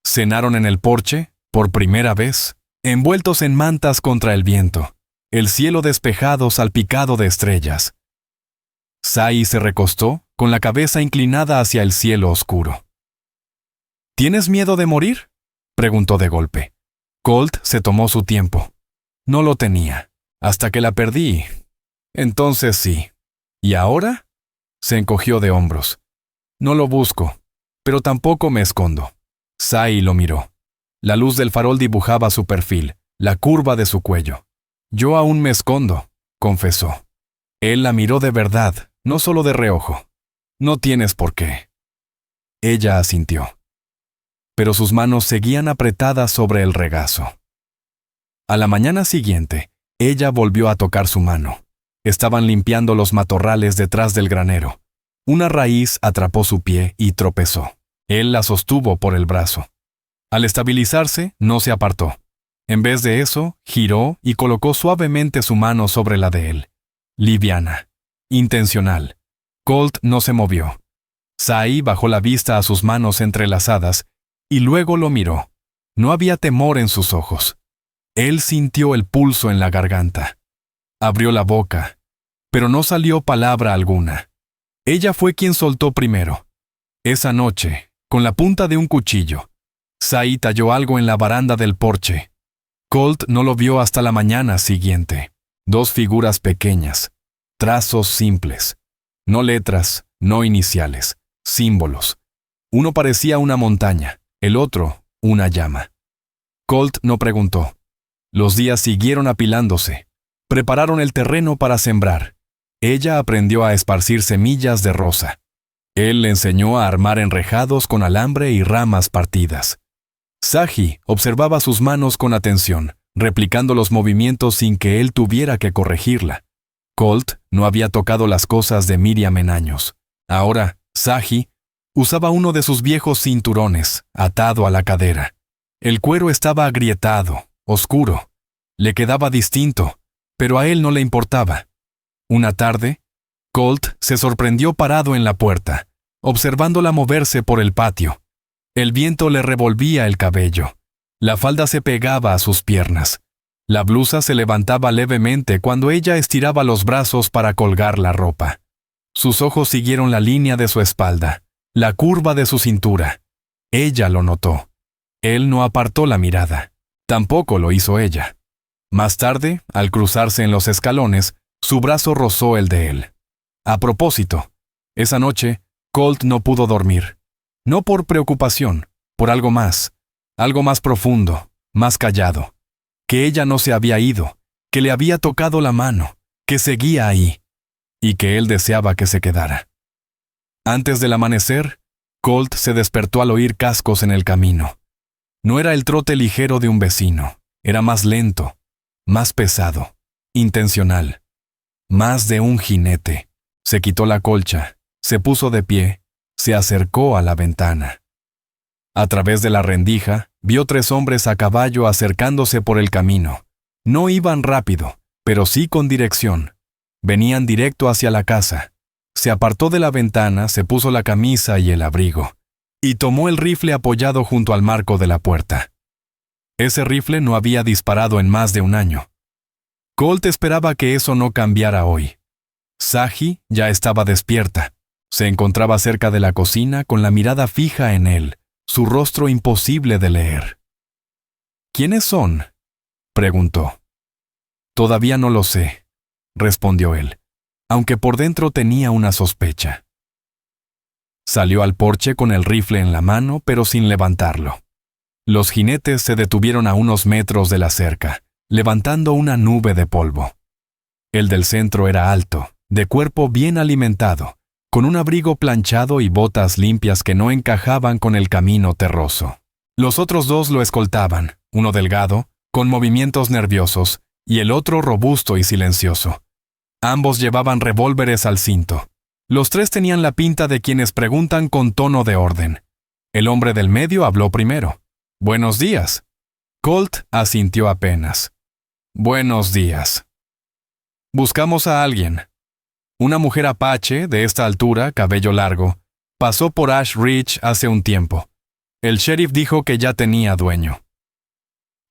Cenaron en el porche, por primera vez, envueltos en mantas contra el viento, el cielo despejado salpicado de estrellas. Sai se recostó, con la cabeza inclinada hacia el cielo oscuro. ¿Tienes miedo de morir?, preguntó de golpe. Colt se tomó su tiempo. No lo tenía, hasta que la perdí. Entonces sí. ¿Y ahora? Se encogió de hombros. No lo busco, pero tampoco me escondo. Sai lo miró. La luz del farol dibujaba su perfil, la curva de su cuello. Yo aún me escondo, confesó. Él la miró de verdad, no solo de reojo. No tienes por qué. Ella asintió. Pero sus manos seguían apretadas sobre el regazo. A la mañana siguiente, ella volvió a tocar su mano. Estaban limpiando los matorrales detrás del granero. Una raíz atrapó su pie y tropezó. Él la sostuvo por el brazo. Al estabilizarse, no se apartó. En vez de eso, giró y colocó suavemente su mano sobre la de él. Liviana. Intencional. Colt no se movió. Sai bajó la vista a sus manos entrelazadas y luego lo miró. No había temor en sus ojos. Él sintió el pulso en la garganta. Abrió la boca, pero no salió palabra alguna. Ella fue quien soltó primero. Esa noche, con la punta de un cuchillo, Sai talló algo en la baranda del porche. Colt no lo vio hasta la mañana siguiente. 2 figuras pequeñas, trazos simples. No letras, no iniciales, símbolos. Uno parecía una montaña, el otro, una llama. Colt no preguntó. Los días siguieron apilándose. Prepararon el terreno para sembrar. Ella aprendió a esparcir semillas de rosa. Él le enseñó a armar enrejados con alambre y ramas partidas. Saji observaba sus manos con atención, replicando los movimientos sin que él tuviera que corregirla. Colt no había tocado las cosas de Miriam en años. Ahora, Saji usaba uno de sus viejos cinturones, atado a la cadera. El cuero estaba agrietado, oscuro. Le quedaba distinto, pero a él no le importaba. Una tarde, Colt se sorprendió parado en la puerta, observándola moverse por el patio. El viento le revolvía el cabello. La falda se pegaba a sus piernas. La blusa se levantaba levemente cuando ella estiraba los brazos para colgar la ropa. Sus ojos siguieron la línea de su espalda, la curva de su cintura. Ella lo notó. Él no apartó la mirada. Tampoco lo hizo ella. Más tarde, al cruzarse en los escalones, su brazo rozó el de él. A propósito, esa noche, Colt no pudo dormir. No por preocupación, por algo más profundo, más callado. Que ella no se había ido, que le había tocado la mano, que seguía ahí, y que él deseaba que se quedara. Antes del amanecer, Colt se despertó al oír cascos en el camino. No era el trote ligero de un vecino, era más lento, más pesado, intencional. Más de un jinete. Se quitó la colcha, se puso de pie, se acercó a la ventana. A través de la rendija, vio 3 hombres a caballo acercándose por el camino. No iban rápido, pero sí con dirección. Venían directo hacia la casa. Se apartó de la ventana, se puso la camisa y el abrigo, y tomó el rifle apoyado junto al marco de la puerta. Ese rifle no había disparado en más de un año. Colt esperaba que eso no cambiara hoy. Saji ya estaba despierta. Se encontraba cerca de la cocina con la mirada fija en él, su rostro imposible de leer. ¿Quiénes son?, preguntó. Todavía no lo sé, respondió él, aunque por dentro tenía una sospecha. Salió al porche con el rifle en la mano, pero sin levantarlo. Los jinetes se detuvieron a unos metros de la cerca, levantando una nube de polvo. El del centro era alto, de cuerpo bien alimentado, con un abrigo planchado y botas limpias que no encajaban con el camino terroso. Los otros 2 lo escoltaban, uno delgado, con movimientos nerviosos, y el otro robusto y silencioso. Ambos llevaban revólveres al cinto. Los 3 tenían la pinta de quienes preguntan con tono de orden. El hombre del medio habló primero. «Buenos días». Colt asintió apenas. «Buenos días». «Buscamos a alguien». Una mujer apache, de esta altura, cabello largo, pasó por Ash Ridge hace un tiempo. El sheriff dijo que ya tenía dueño.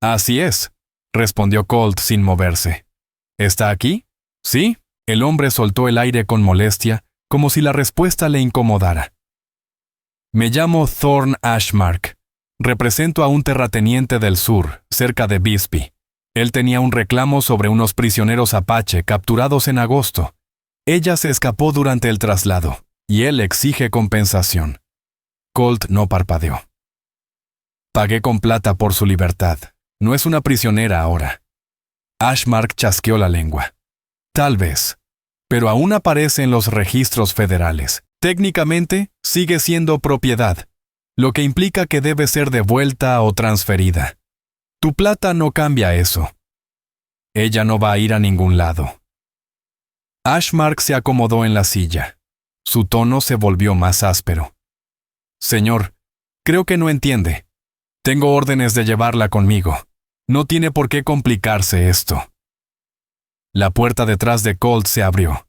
«Así es», respondió Colt sin moverse. «¿Está aquí?» «Sí». El hombre soltó el aire con molestia, como si la respuesta le incomodara. «Me llamo Thorn Ashmark. Represento a un terrateniente del sur, cerca de Bisbee. Él tenía un reclamo sobre unos prisioneros apache capturados en agosto. Ella se escapó durante el traslado, y él exige compensación». Colt no parpadeó. «Pagué con plata por su libertad. No es una prisionera ahora». Ashmark chasqueó la lengua. «Tal vez. Pero aún aparece en los registros federales. Técnicamente, sigue siendo propiedad, lo que implica que debe ser devuelta o transferida. Tu plata no cambia eso. Ella no va a ir a ningún lado». Ashmark se acomodó en la silla. Su tono se volvió más áspero. «Señor, creo que no entiende. Tengo órdenes de llevarla conmigo. No tiene por qué complicarse esto». La puerta detrás de Colt se abrió.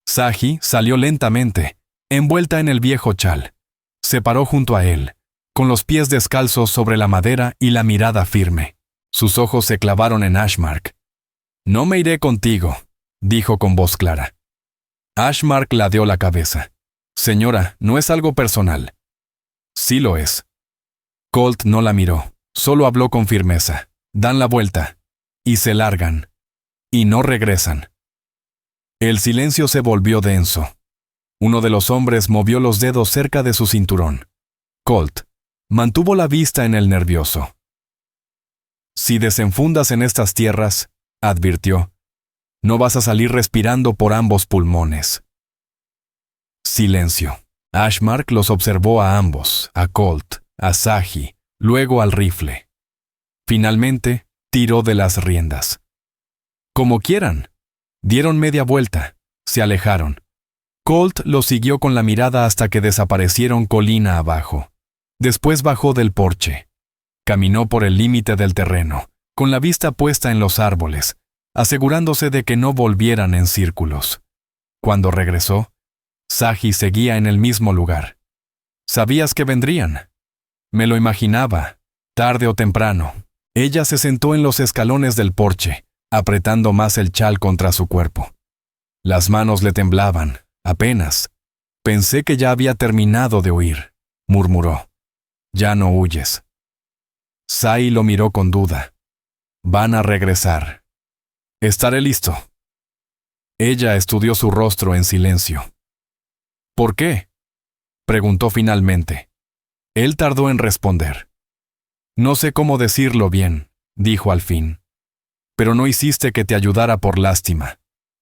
Saji salió lentamente, envuelta en el viejo chal. Se paró junto a él, con los pies descalzos sobre la madera y la mirada firme. Sus ojos se clavaron en Ashmark. «No me iré contigo», dijo con voz clara. Ashmark ladeó la cabeza. «Señora, no es algo personal». «Sí lo es». Colt no la miró, solo habló con firmeza. «Dan la vuelta. Y se largan. Y no regresan». El silencio se volvió denso. Uno de los hombres movió los dedos cerca de su cinturón. Colt mantuvo la vista en el nervioso. «Si desenfundas en estas tierras», advirtió, «no vas a salir respirando por ambos pulmones». Silencio. Ashmark los observó a ambos, a Colt, a Saji, luego al rifle. Finalmente, tiró de las riendas. «Como quieran». Dieron media vuelta, se alejaron. Colt los siguió con la mirada hasta que desaparecieron colina abajo. Después bajó del porche. Caminó por el límite del terreno, con la vista puesta en los árboles, asegurándose de que no volvieran en círculos. Cuando regresó, Saji seguía en el mismo lugar. «¿Sabías que vendrían?» «Me lo imaginaba, tarde o temprano». Ella se sentó en los escalones del porche, apretando más el chal contra su cuerpo. Las manos le temblaban, apenas. «Pensé que ya había terminado de huir», murmuró. «Ya no huyes». Sai lo miró con duda. «Van a regresar». «Estaré listo». Ella estudió su rostro en silencio. «¿Por qué?», preguntó finalmente. Él tardó en responder. «No sé cómo decirlo bien», dijo al fin. «Pero no hiciste que te ayudara por lástima.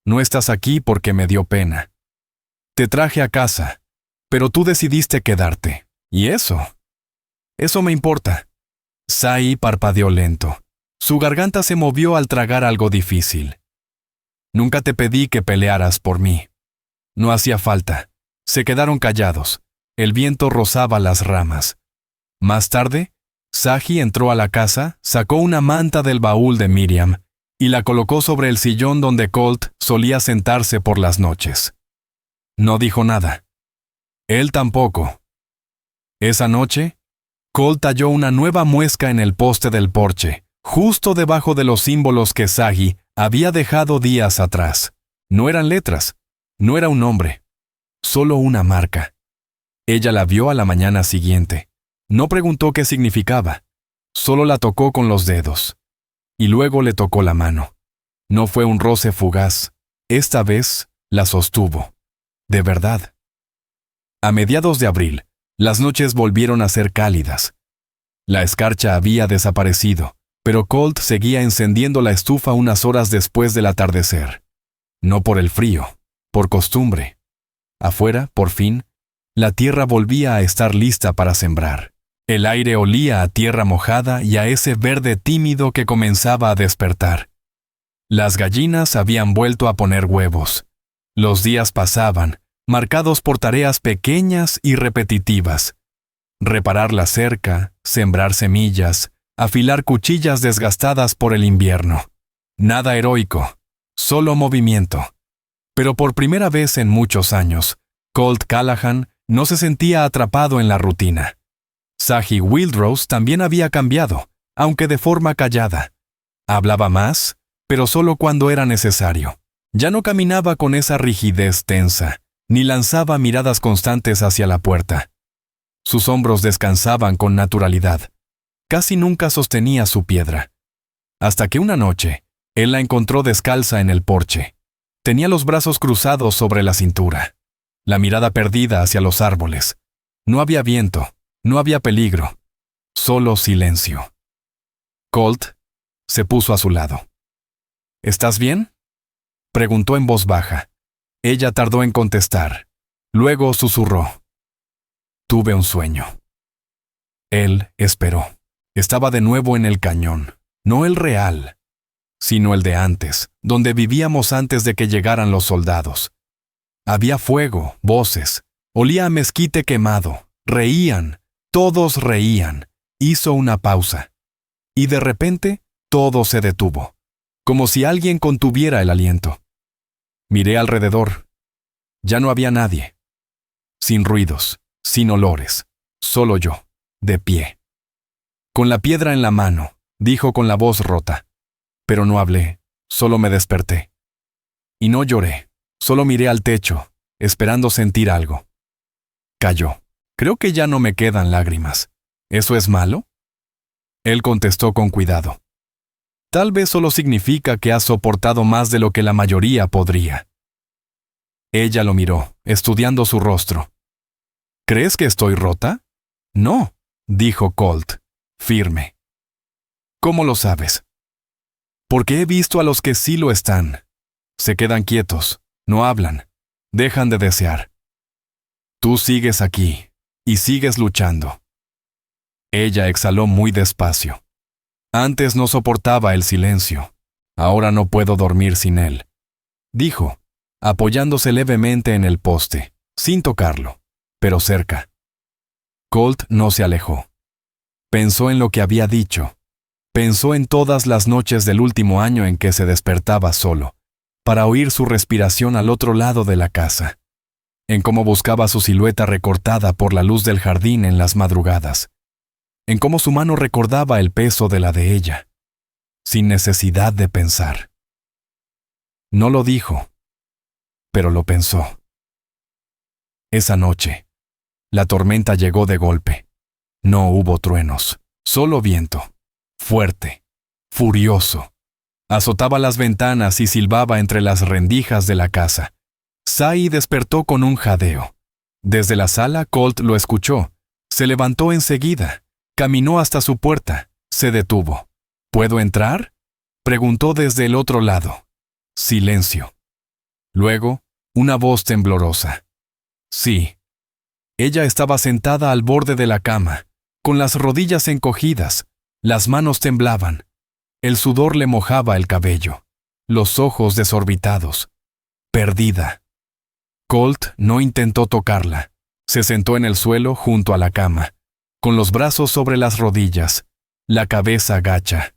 No estás aquí porque me dio pena. Te traje a casa, pero tú decidiste quedarte. ¿Y eso? Eso me importa». Sai parpadeó lento. Su garganta se movió al tragar algo difícil. «Nunca te pedí que pelearas por mí». No hacía falta. Se quedaron callados. El viento rozaba las ramas. Más tarde, Sagi entró a la casa, sacó una manta del baúl de Miriam y la colocó sobre el sillón donde Colt solía sentarse por las noches. No dijo nada. Él tampoco. Esa noche, Colt halló una nueva muesca en el poste del porche, justo debajo de los símbolos que Sagi había dejado días atrás. No eran letras, no era un nombre, solo una marca. Ella la vio a la mañana siguiente. No preguntó qué significaba, solo la tocó con los dedos. Y luego le tocó la mano. No fue un roce fugaz, esta vez la sostuvo. De verdad. A mediados de abril, las noches volvieron a ser cálidas. La escarcha había desaparecido, pero Colt seguía encendiendo la estufa unas horas después del atardecer. No por el frío, por costumbre. Afuera, por fin, la tierra volvía a estar lista para sembrar. El aire olía a tierra mojada y a ese verde tímido que comenzaba a despertar. Las gallinas habían vuelto a poner huevos. Los días pasaban, marcados por tareas pequeñas y repetitivas. Reparar la cerca, sembrar semillas, afilar cuchillas desgastadas por el invierno. Nada heroico, solo movimiento. Pero por primera vez en muchos años, Colt Callahan no se sentía atrapado en la rutina. Sagi Wildrose también había cambiado, aunque de forma callada. Hablaba más, pero solo cuando era necesario. Ya no caminaba con esa rigidez tensa, ni lanzaba miradas constantes hacia la puerta. Sus hombros descansaban con naturalidad. Casi nunca sostenía su piedra. Hasta que una noche, él la encontró descalza en el porche. Tenía los brazos cruzados sobre la cintura, la mirada perdida hacia los árboles. No había viento. No había peligro, solo silencio. Colt se puso a su lado. ¿Estás bien?, preguntó en voz baja. Ella tardó en contestar. Luego susurró. Tuve un sueño. Él esperó. Estaba de nuevo en el cañón, no el real, sino el de antes, donde vivíamos antes de que llegaran los soldados. Había fuego, voces, olía a mezquite quemado, reían. Todos reían. Hizo una pausa. Y de repente, todo se detuvo, como si alguien contuviera el aliento. Miré alrededor. Ya no había nadie. Sin ruidos, sin olores, solo yo, de pie. Con la piedra en la mano, dijo con la voz rota. Pero no hablé, solo me desperté. Y no lloré, solo miré al techo, esperando sentir algo. Cayó. Creo que ya no me quedan lágrimas. ¿Eso es malo? Él contestó con cuidado. Tal vez solo significa que has soportado más de lo que la mayoría podría. Ella lo miró, estudiando su rostro. ¿Crees que estoy rota? No, dijo Colt, firme. ¿Cómo lo sabes? Porque he visto a los que sí lo están. Se quedan quietos, no hablan, dejan de desear. Tú sigues aquí. Y sigues luchando. Ella exhaló muy despacio. Antes no soportaba el silencio. Ahora no puedo dormir sin él. Dijo, apoyándose levemente en el poste, sin tocarlo, pero cerca. Colt no se alejó. Pensó en lo que había dicho. Pensó en todas las noches del último año en que se despertaba solo, para oír su respiración al otro lado de la casa. En cómo buscaba su silueta recortada por la luz del jardín en las madrugadas, en cómo su mano recordaba el peso de la de ella, sin necesidad de pensar. No lo dijo, pero lo pensó. Esa noche, la tormenta llegó de golpe. No hubo truenos, solo viento, fuerte, furioso. Azotaba las ventanas y silbaba entre las rendijas de la casa. Sai despertó con un jadeo. Desde la sala, Colt lo escuchó. Se levantó enseguida. Caminó hasta su puerta. Se detuvo. ¿Puedo entrar?, preguntó desde el otro lado. Silencio. Luego, una voz temblorosa. Sí. Ella estaba sentada al borde de la cama, con las rodillas encogidas. Las manos temblaban. El sudor le mojaba el cabello. Los ojos desorbitados. Perdida. Colt no intentó tocarla. Se sentó en el suelo junto a la cama, con los brazos sobre las rodillas, la cabeza gacha.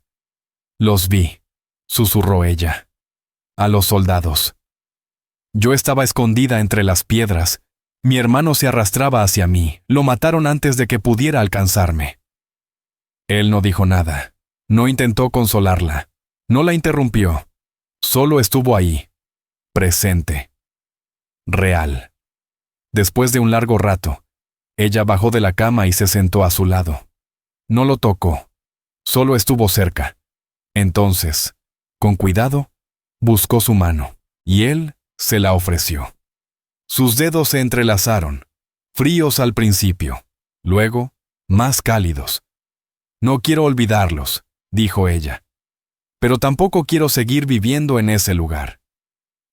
«Los vi», susurró ella. «A los soldados. Yo estaba escondida entre las piedras. Mi hermano se arrastraba hacia mí. Lo mataron antes de que pudiera alcanzarme». Él no dijo nada. No intentó consolarla. No la interrumpió. Solo estuvo ahí, presente. Real. Después de un largo rato, ella bajó de la cama y se sentó a su lado. No lo tocó. Solo estuvo cerca. Entonces, con cuidado, buscó su mano, y él se la ofreció. Sus dedos se entrelazaron, fríos al principio, luego, más cálidos. «No quiero olvidarlos», dijo ella. «Pero tampoco quiero seguir viviendo en ese lugar».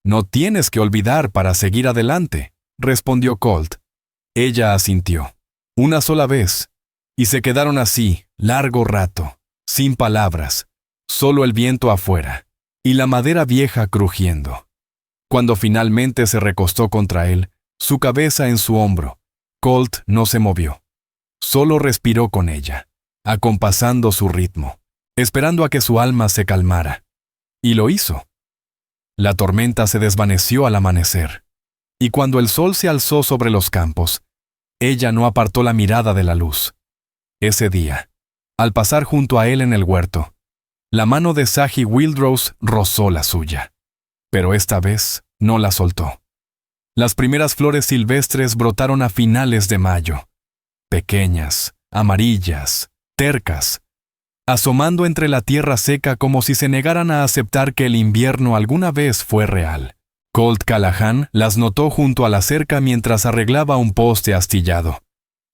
«No tienes que olvidar para seguir adelante», respondió Colt. Ella asintió. Una sola vez, y se quedaron así, largo rato, sin palabras, solo el viento afuera, y la madera vieja crujiendo. Cuando finalmente se recostó contra él, su cabeza en su hombro, Colt no se movió. Solo respiró con ella, acompasando su ritmo, esperando a que su alma se calmara. Y lo hizo. La tormenta se desvaneció al amanecer, y cuando el sol se alzó sobre los campos, ella no apartó la mirada de la luz. Ese día, al pasar junto a él en el huerto, la mano de Sagi Wildrose rozó la suya, pero esta vez no la soltó. Las primeras flores silvestres brotaron a finales de mayo, pequeñas, amarillas, tercas, asomando entre la tierra seca como si se negaran a aceptar que el invierno alguna vez fue real. Colt Callahan las notó junto a la cerca mientras arreglaba un poste astillado.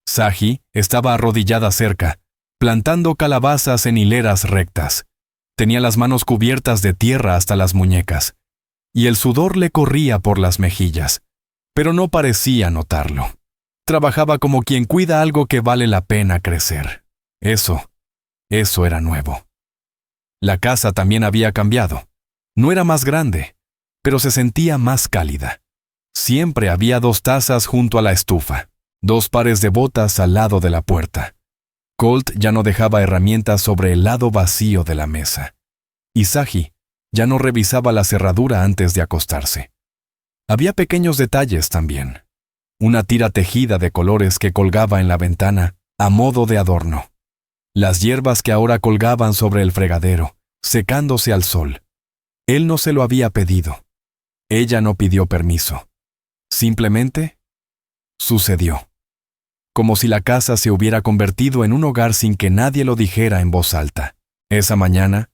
Sagi estaba arrodillada cerca, plantando calabazas en hileras rectas. Tenía las manos cubiertas de tierra hasta las muñecas, y el sudor le corría por las mejillas, pero no parecía notarlo. Trabajaba como quien cuida algo que vale la pena crecer. Eso era nuevo. La casa también había cambiado. No era más grande, pero se sentía más cálida. Siempre había 2 tazas junto a la estufa, 2 pares de botas al lado de la puerta. Colt ya no dejaba herramientas sobre el lado vacío de la mesa. Y Sagi ya no revisaba la cerradura antes de acostarse. Había pequeños detalles también. Una tira tejida de colores que colgaba en la ventana a modo de adorno. Las hierbas que ahora colgaban sobre el fregadero, secándose al sol. Él no se lo había pedido. Ella no pidió permiso. Simplemente sucedió. Como si la casa se hubiera convertido en un hogar sin que nadie lo dijera en voz alta. Esa mañana,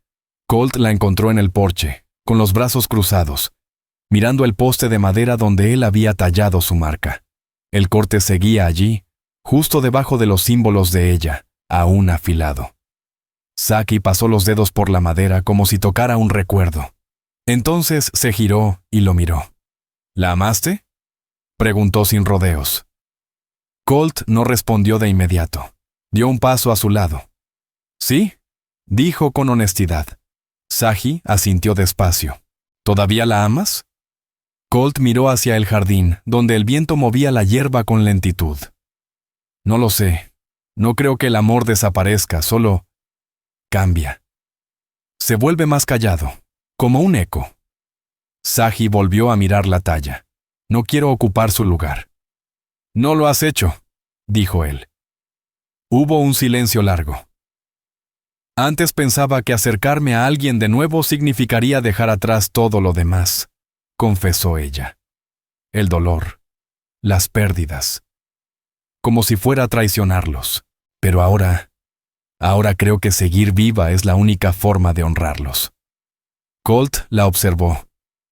Colt la encontró en el porche, con los brazos cruzados, mirando el poste de madera donde él había tallado su marca. El corte seguía allí, justo debajo de los símbolos de ella, aún afilado. Sagi pasó los dedos por la madera como si tocara un recuerdo. Entonces se giró y lo miró. ¿La amaste?, preguntó sin rodeos. Colt no respondió de inmediato. Dio un paso a su lado. «Sí», dijo con honestidad. Sagi asintió despacio. «¿Todavía la amas?». Colt miró hacia el jardín, donde el viento movía la hierba con lentitud. «No lo sé. No creo que el amor desaparezca, solo cambia. Se vuelve más callado, como un eco». Sagi volvió a mirar la talla. «No quiero ocupar su lugar». «No lo has hecho», dijo él. Hubo un silencio largo. «Antes pensaba que acercarme a alguien de nuevo significaría dejar atrás todo lo demás», confesó ella. El dolor, las pérdidas, como si fuera a traicionarlos. Pero ahora creo que seguir viva es la única forma de honrarlos. Colt la observó,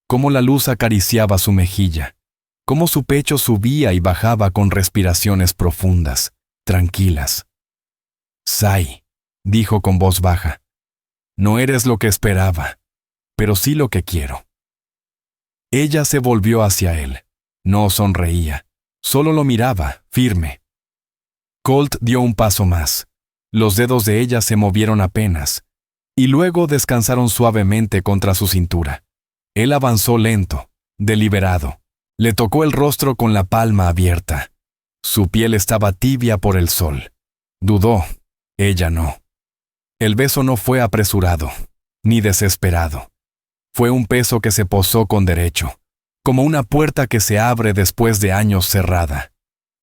cómo la luz acariciaba su mejilla, cómo su pecho subía y bajaba con respiraciones profundas, tranquilas. «Sai», dijo con voz baja, «no eres lo que esperaba, pero sí lo que quiero». Ella se volvió hacia él. No sonreía, solo lo miraba, firme. Colt dio un paso más. Los dedos de ella se movieron apenas, y luego descansaron suavemente contra su cintura. Él avanzó lento, deliberado, Le tocó el rostro con la palma abierta. Su piel estaba tibia por el sol. Dudó. Ella no. El beso no fue apresurado, ni desesperado. Fue un beso que se posó con derecho, como una puerta que se abre después de años cerrada.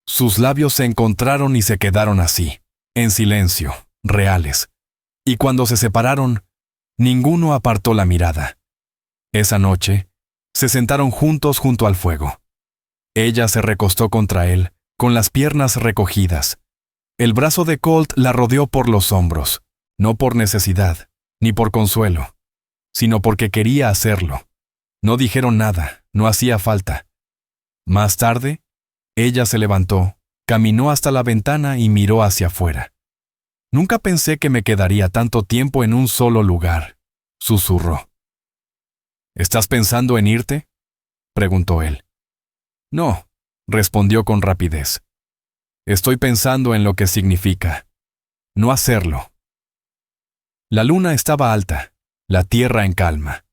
Sus labios se encontraron y se quedaron así, en silencio, reales. Y cuando se separaron, ninguno apartó la mirada. Esa noche, se sentaron juntos junto al fuego. Ella se recostó contra él, con las piernas recogidas. El brazo de Colt la rodeó por los hombros, no por necesidad, ni por consuelo, sino porque quería hacerlo. No dijeron nada, no hacía falta. Más tarde, ella se levantó, caminó hasta la ventana y miró hacia afuera. Nunca pensé que me quedaría tanto tiempo en un solo lugar, susurró. ¿Estás pensando en irte?, preguntó él. No, respondió con rapidez. Estoy pensando en lo que significa no hacerlo. La luna estaba alta, la tierra en calma.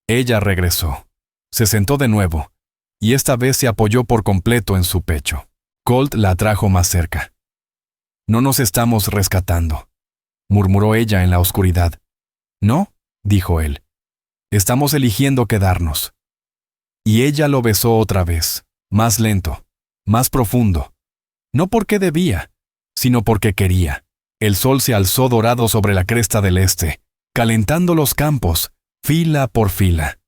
Ella regresó, se sentó de nuevo, y esta vez se apoyó por completo en su pecho. Colt la atrajo más cerca. No nos estamos rescatando, murmuró ella en la oscuridad. No, dijo él. Estamos eligiendo quedarnos. Y ella lo besó otra vez, más lento, más profundo. No porque debía, sino porque quería. El sol se alzó dorado sobre la cresta del este, calentando los campos, fila por fila.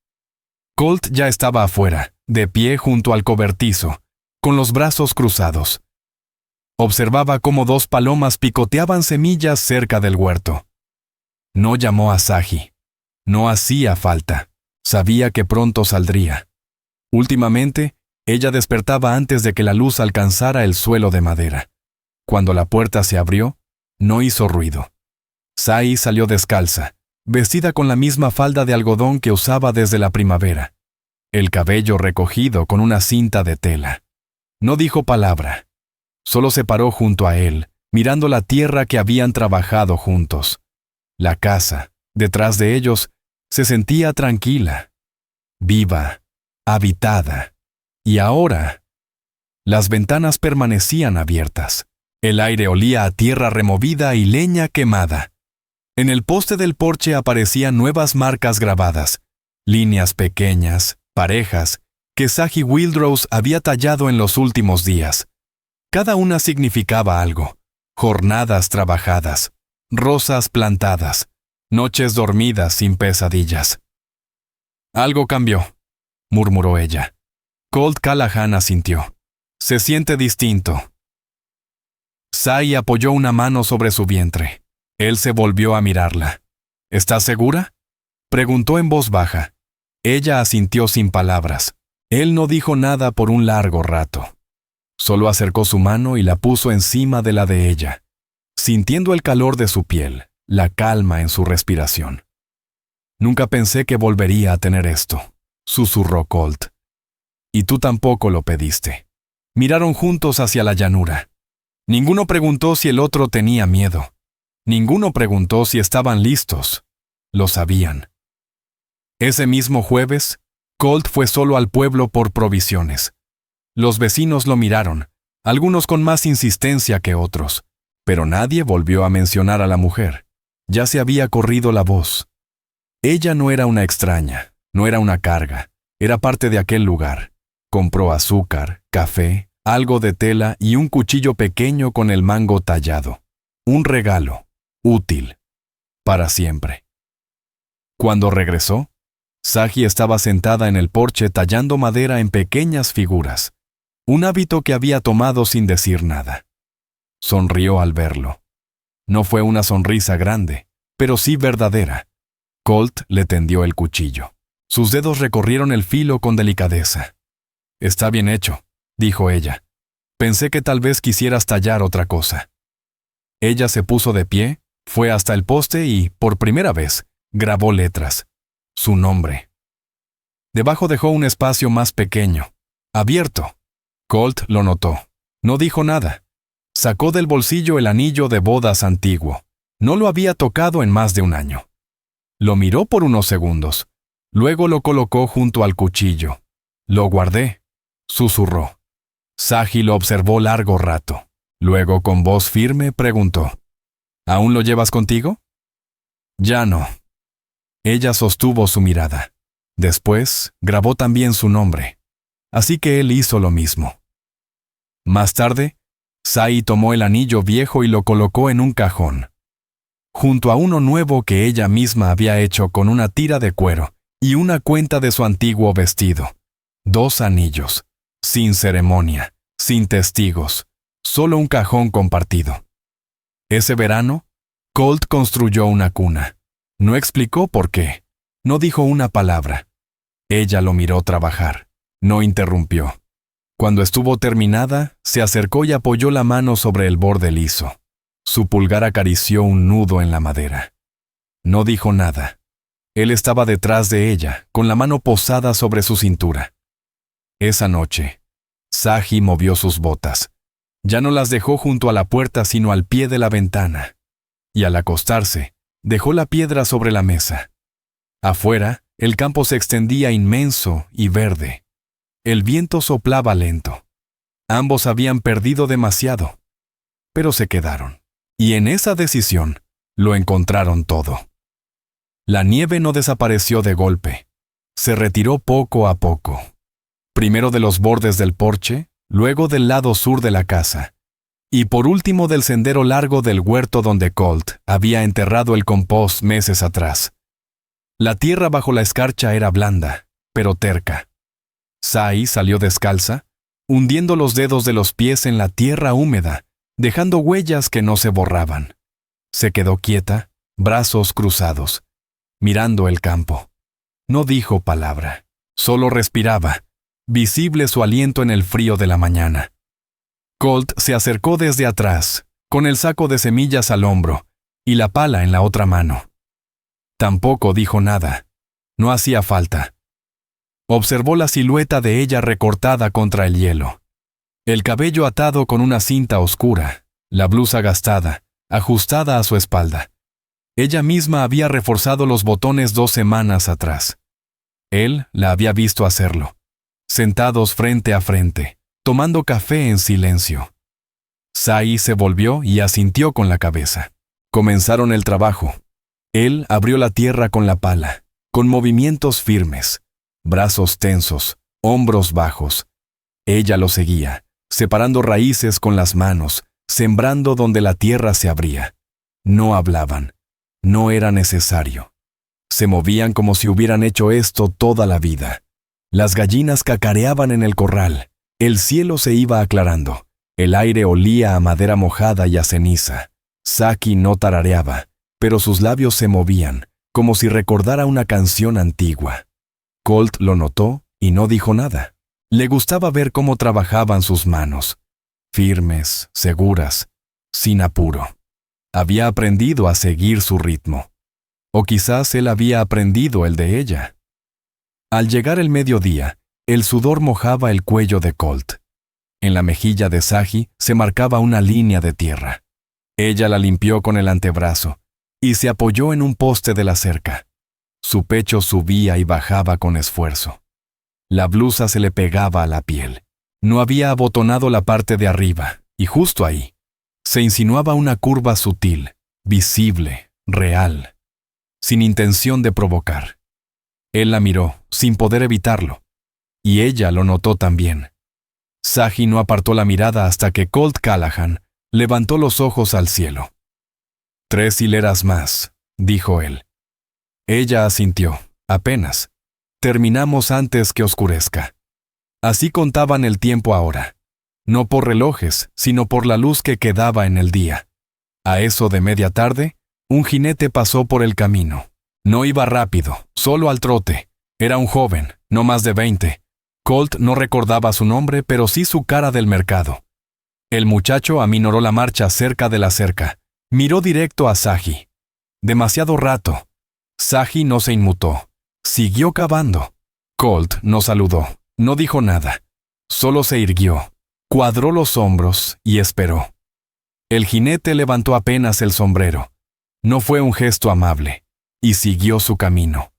Colt ya estaba afuera, de pie junto al cobertizo, con los brazos cruzados. Observaba cómo dos palomas picoteaban semillas cerca del huerto. No llamó a Saji. No hacía falta. Sabía que pronto saldría. Últimamente, ella despertaba antes de que la luz alcanzara el suelo de madera. Cuando la puerta se abrió, no hizo ruido. Sai salió descalza, vestida con la misma falda de algodón que usaba desde la primavera. El cabello recogido con una cinta de tela. No dijo palabra. Solo se paró junto a él, mirando la tierra que habían trabajado juntos. La casa, detrás de ellos, se sentía tranquila, viva, habitada. Y ahora, las ventanas permanecían abiertas. El aire olía a tierra removida y leña quemada. En el poste del porche aparecían nuevas marcas grabadas, líneas pequeñas, parejas, que Saji Wildrose había tallado en los últimos días. Cada una significaba algo: jornadas trabajadas, rosas plantadas, noches dormidas sin pesadillas. Algo cambió, murmuró ella. Colt Callahan asintió. Se siente distinto. Sai apoyó una mano sobre su vientre. Él se volvió a mirarla. ¿Estás segura?, preguntó en voz baja. Ella asintió sin palabras. Él no dijo nada por un largo rato. Solo acercó su mano y la puso encima de la de ella, sintiendo el calor de su piel, la calma en su respiración. Nunca pensé que volvería a tener esto, susurró Colt. Y tú tampoco lo pediste. Miraron juntos hacia la llanura. Ninguno preguntó si el otro tenía miedo. Ninguno preguntó si estaban listos. Lo sabían. Ese mismo jueves, Colt fue solo al pueblo por provisiones. Los vecinos lo miraron, algunos con más insistencia que otros, pero nadie volvió a mencionar a la mujer. Ya se había corrido la voz. Ella no era una extraña, no era una carga, era parte de aquel lugar. Compró azúcar, café, algo de tela y un cuchillo pequeño con el mango tallado. Un regalo, útil, para siempre. Cuando regresó, Saji estaba sentada en el porche tallando madera en pequeñas figuras, un hábito que había tomado sin decir nada. Sonrió al verlo. No fue una sonrisa grande, pero sí verdadera. Colt le tendió el cuchillo. Sus dedos recorrieron el filo con delicadeza. Está bien hecho, dijo ella. Pensé que tal vez quisieras tallar otra cosa. Ella se puso de pie, fue hasta el poste y, por primera vez, grabó letras. Su nombre. Debajo dejó un espacio más pequeño, abierto. Colt lo notó. No dijo nada. Sacó del bolsillo el anillo de bodas antiguo. No lo había tocado en más de un año. Lo miró por unos segundos. Luego lo colocó junto al cuchillo. Lo guardé, susurró. Saji lo observó largo rato. Luego, con voz firme, preguntó: ¿Aún lo llevas contigo? Ya no. Ella sostuvo su mirada. Después, grabó también su nombre. Así que él hizo lo mismo. Más tarde, Sai tomó el anillo viejo y lo colocó en un cajón, junto a uno nuevo que ella misma había hecho con una tira de cuero y una cuenta de su antiguo vestido. 2 anillos, sin ceremonia, sin testigos, solo un cajón compartido. Ese verano, Colt construyó una cuna. No explicó por qué. No dijo una palabra. Ella lo miró trabajar. No interrumpió. Cuando estuvo terminada, se acercó y apoyó la mano sobre el borde liso. Su pulgar acarició un nudo en la madera. No dijo nada. Él estaba detrás de ella, con la mano posada sobre su cintura. Esa noche, Saji movió sus botas. Ya no las dejó junto a la puerta, sino al pie de la ventana. Y al acostarse, dejó la piedra sobre la mesa. Afuera, el campo se extendía inmenso y verde. El viento soplaba lento. Ambos habían perdido demasiado, pero se quedaron. Y en esa decisión, lo encontraron todo. La nieve no desapareció de golpe. Se retiró poco a poco. Primero de los bordes del porche, luego del lado sur de la casa, y por último del sendero largo del huerto donde Colt había enterrado el compost meses atrás. La tierra bajo la escarcha era blanda, pero terca. Sai salió descalza, hundiendo los dedos de los pies en la tierra húmeda, dejando huellas que no se borraban. Se quedó quieta, brazos cruzados, mirando el campo. No dijo palabra, solo respiraba, visible su aliento en el frío de la mañana. Colt se acercó desde atrás, con el saco de semillas al hombro y la pala en la otra mano. Tampoco dijo nada. No hacía falta. Observó la silueta de ella recortada contra el hielo. El cabello atado con una cinta oscura, la blusa gastada, ajustada a su espalda. Ella misma había reforzado los botones 2 semanas atrás. Él la había visto hacerlo, sentados frente a frente, tomando café en silencio. Sai se volvió y asintió con la cabeza. Comenzaron el trabajo. Él abrió la tierra con la pala, con movimientos firmes, brazos tensos, hombros bajos. Ella lo seguía, separando raíces con las manos, sembrando donde la tierra se abría. No hablaban. No era necesario. Se movían como si hubieran hecho esto toda la vida. Las gallinas cacareaban en el corral. El cielo se iba aclarando. El aire olía a madera mojada y a ceniza. Saki no tarareaba, pero sus labios se movían, como si recordara una canción antigua. Colt lo notó y no dijo nada. Le gustaba ver cómo trabajaban sus manos, firmes, seguras, sin apuro. Había aprendido a seguir su ritmo. O quizás él había aprendido el de ella. Al llegar el mediodía, el sudor mojaba el cuello de Colt. En la mejilla de Saji se marcaba una línea de tierra. Ella la limpió con el antebrazo y se apoyó en un poste de la cerca. Su pecho subía y bajaba con esfuerzo. La blusa se le pegaba a la piel. No había abotonado la parte de arriba, y justo ahí se insinuaba una curva sutil, visible, real, sin intención de provocar. Él la miró, sin poder evitarlo, y ella lo notó también. Saji no apartó la mirada hasta que Colt Callahan levantó los ojos al cielo. 3 hileras más, dijo él. Ella asintió, apenas. Terminamos antes que oscurezca. Así contaban el tiempo ahora. No por relojes, sino por la luz que quedaba en el día. A eso de media tarde, un jinete pasó por el camino. No iba rápido, solo al trote. Era un joven, no más de 20. Colt no recordaba su nombre, pero sí su cara del mercado. El muchacho aminoró la marcha cerca de la cerca. Miró directo a Saji. Demasiado rato. Saji no se inmutó. Siguió cavando. Colt no saludó, no dijo nada. Solo se irguió. Cuadró los hombros y esperó. El jinete levantó apenas el sombrero. No fue un gesto amable, y siguió su camino.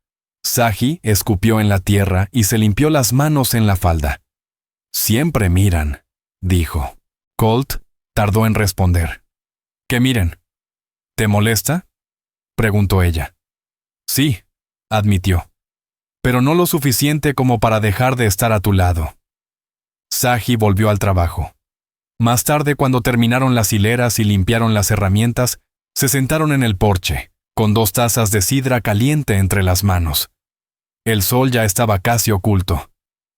Saji escupió en la tierra y se limpió las manos en la falda. «Siempre miran», dijo. Colt tardó en responder. «¿Qué miren? ¿Te molesta?», preguntó ella. «Sí», admitió, «pero no lo suficiente como para dejar de estar a tu lado». Saji volvió al trabajo. Más tarde, cuando terminaron las hileras y limpiaron las herramientas, se sentaron en el porche, con 2 tazas de sidra caliente entre las manos. El sol ya estaba casi oculto.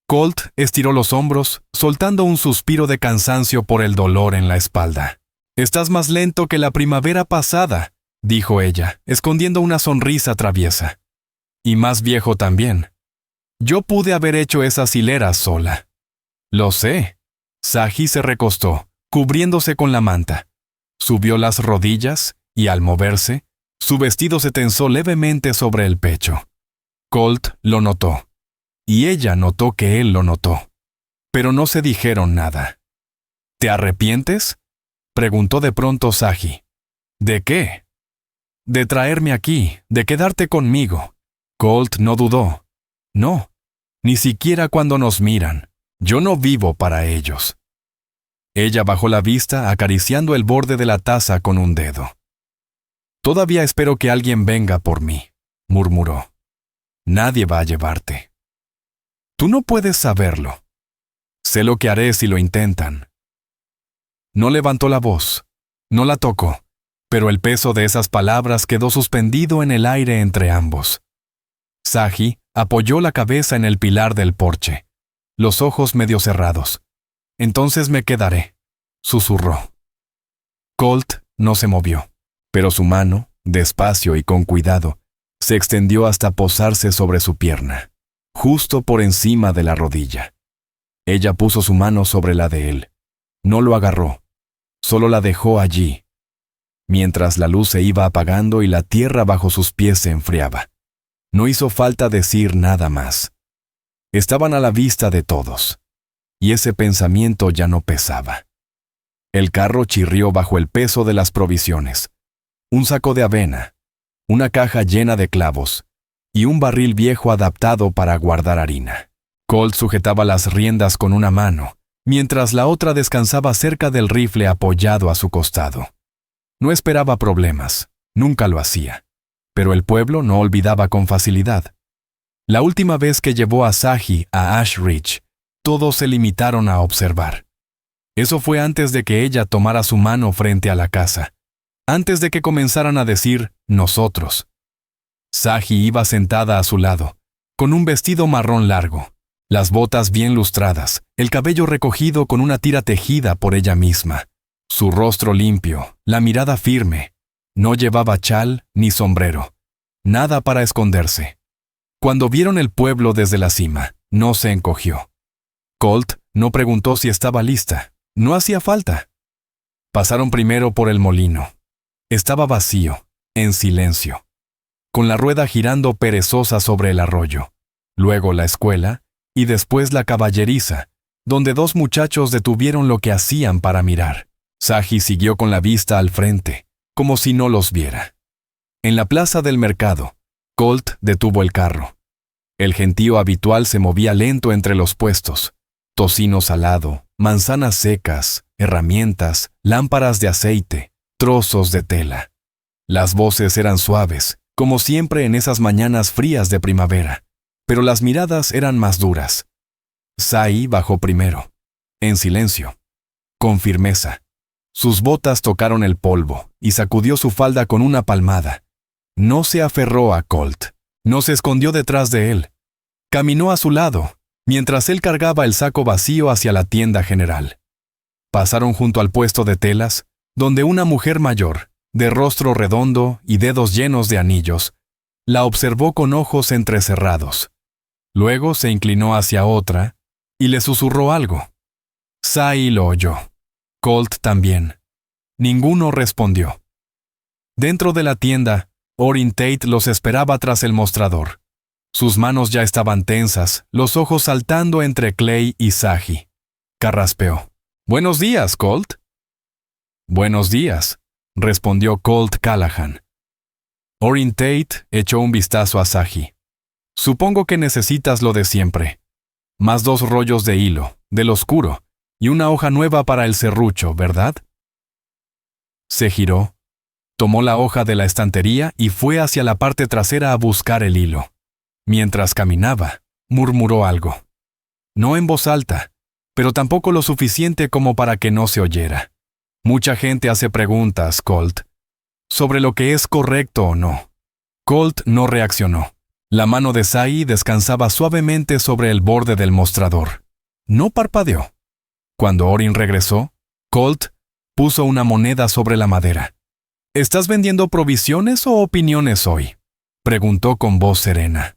Colt estiró los hombros, soltando un suspiro de cansancio por el dolor en la espalda. «Estás más lento que la primavera pasada», dijo ella, escondiendo una sonrisa traviesa. «Y más viejo también. Yo pude haber hecho esas hileras sola». «Lo sé». Saji se recostó, cubriéndose con la manta. Subió las rodillas y, al moverse, su vestido se tensó levemente sobre el pecho. Colt lo notó, y ella notó que él lo notó. Pero no se dijeron nada. «¿Te arrepientes?», preguntó de pronto Saji. «¿De qué?». «De traerme aquí, de quedarte conmigo». Colt no dudó. «No, ni siquiera cuando nos miran. Yo no vivo para ellos». Ella bajó la vista acariciando el borde de la taza con un dedo. «Todavía espero que alguien venga por mí», murmuró. «Nadie va a llevarte». «Tú no puedes saberlo». «Sé lo que haré si lo intentan». No levantó la voz, no la tocó, pero el peso de esas palabras quedó suspendido en el aire entre ambos. Saji apoyó la cabeza en el pilar del porche, los ojos medio cerrados. «Entonces me quedaré», susurró. Colt no se movió, pero su mano, despacio y con cuidado, se extendió hasta posarse sobre su pierna, justo por encima de la rodilla. Ella puso su mano sobre la de él. No lo agarró, solo la dejó allí, mientras la luz se iba apagando y la tierra bajo sus pies se enfriaba. No hizo falta decir nada más. Estaban a la vista de todos, y ese pensamiento ya no pesaba. El carro chirrió bajo el peso de las provisiones. Un saco de avena, una caja llena de clavos y un barril viejo adaptado para guardar harina. Colt sujetaba las riendas con una mano, mientras la otra descansaba cerca del rifle apoyado a su costado. No esperaba problemas, nunca lo hacía, pero el pueblo no olvidaba con facilidad. La última vez que llevó a Saji a Ash Ridge, todos se limitaron a observar. Eso fue antes de que ella tomara su mano frente a la casa, antes de que comenzaran a decir «nosotros». Saji iba sentada a su lado, con un vestido marrón largo, las botas bien lustradas, el cabello recogido con una tira tejida por ella misma, su rostro limpio, la mirada firme. No llevaba chal ni sombrero, nada para esconderse. Cuando vieron el pueblo desde la cima, no se encogió. Colt no preguntó si estaba lista, no hacía falta. Pasaron primero por el molino. Estaba vacío, en silencio, con la rueda girando perezosa sobre el arroyo, luego la escuela y después la caballeriza, donde 2 muchachos detuvieron lo que hacían para mirar. Saji siguió con la vista al frente, como si no los viera. En la plaza del mercado, Colt detuvo el carro. El gentío habitual se movía lento entre los puestos: tocino salado, manzanas secas, herramientas, lámparas de aceite, trozos de tela. Las voces eran suaves, como siempre en esas mañanas frías de primavera, pero las miradas eran más duras. Saji bajó primero, en silencio, con firmeza. Sus botas tocaron el polvo y sacudió su falda con una palmada. No se aferró a Colt, no se escondió detrás de él. Caminó a su lado, mientras él cargaba el saco vacío hacia la tienda general. Pasaron junto al puesto de telas, donde una mujer mayor, de rostro redondo y dedos llenos de anillos, la observó con ojos entrecerrados. Luego se inclinó hacia otra y le susurró algo. Saji lo oyó. Colt también. Ninguno respondió. Dentro de la tienda, Orrin Tate los esperaba tras el mostrador. Sus manos ya estaban tensas, los ojos saltando entre Clay y Saji. Carraspeó. «Buenos días, Colt». «Buenos días», respondió Colt Callahan. Orrin Tate echó un vistazo a Saji. Supongo que necesitas lo de siempre. Más 2 rollos de hilo, del oscuro, y una hoja nueva para el serrucho, ¿verdad? Se giró, tomó la hoja de la estantería y fue hacia la parte trasera a buscar el hilo. Mientras caminaba, murmuró algo. No en voz alta, pero tampoco lo suficiente como para que no se oyera. Mucha gente hace preguntas, Colt, sobre lo que es correcto o no. Colt no reaccionó. La mano de Sai descansaba suavemente sobre el borde del mostrador. No parpadeó. Cuando Orin regresó, Colt puso una moneda sobre la madera. ¿Estás vendiendo provisiones o opiniones hoy?, preguntó con voz serena.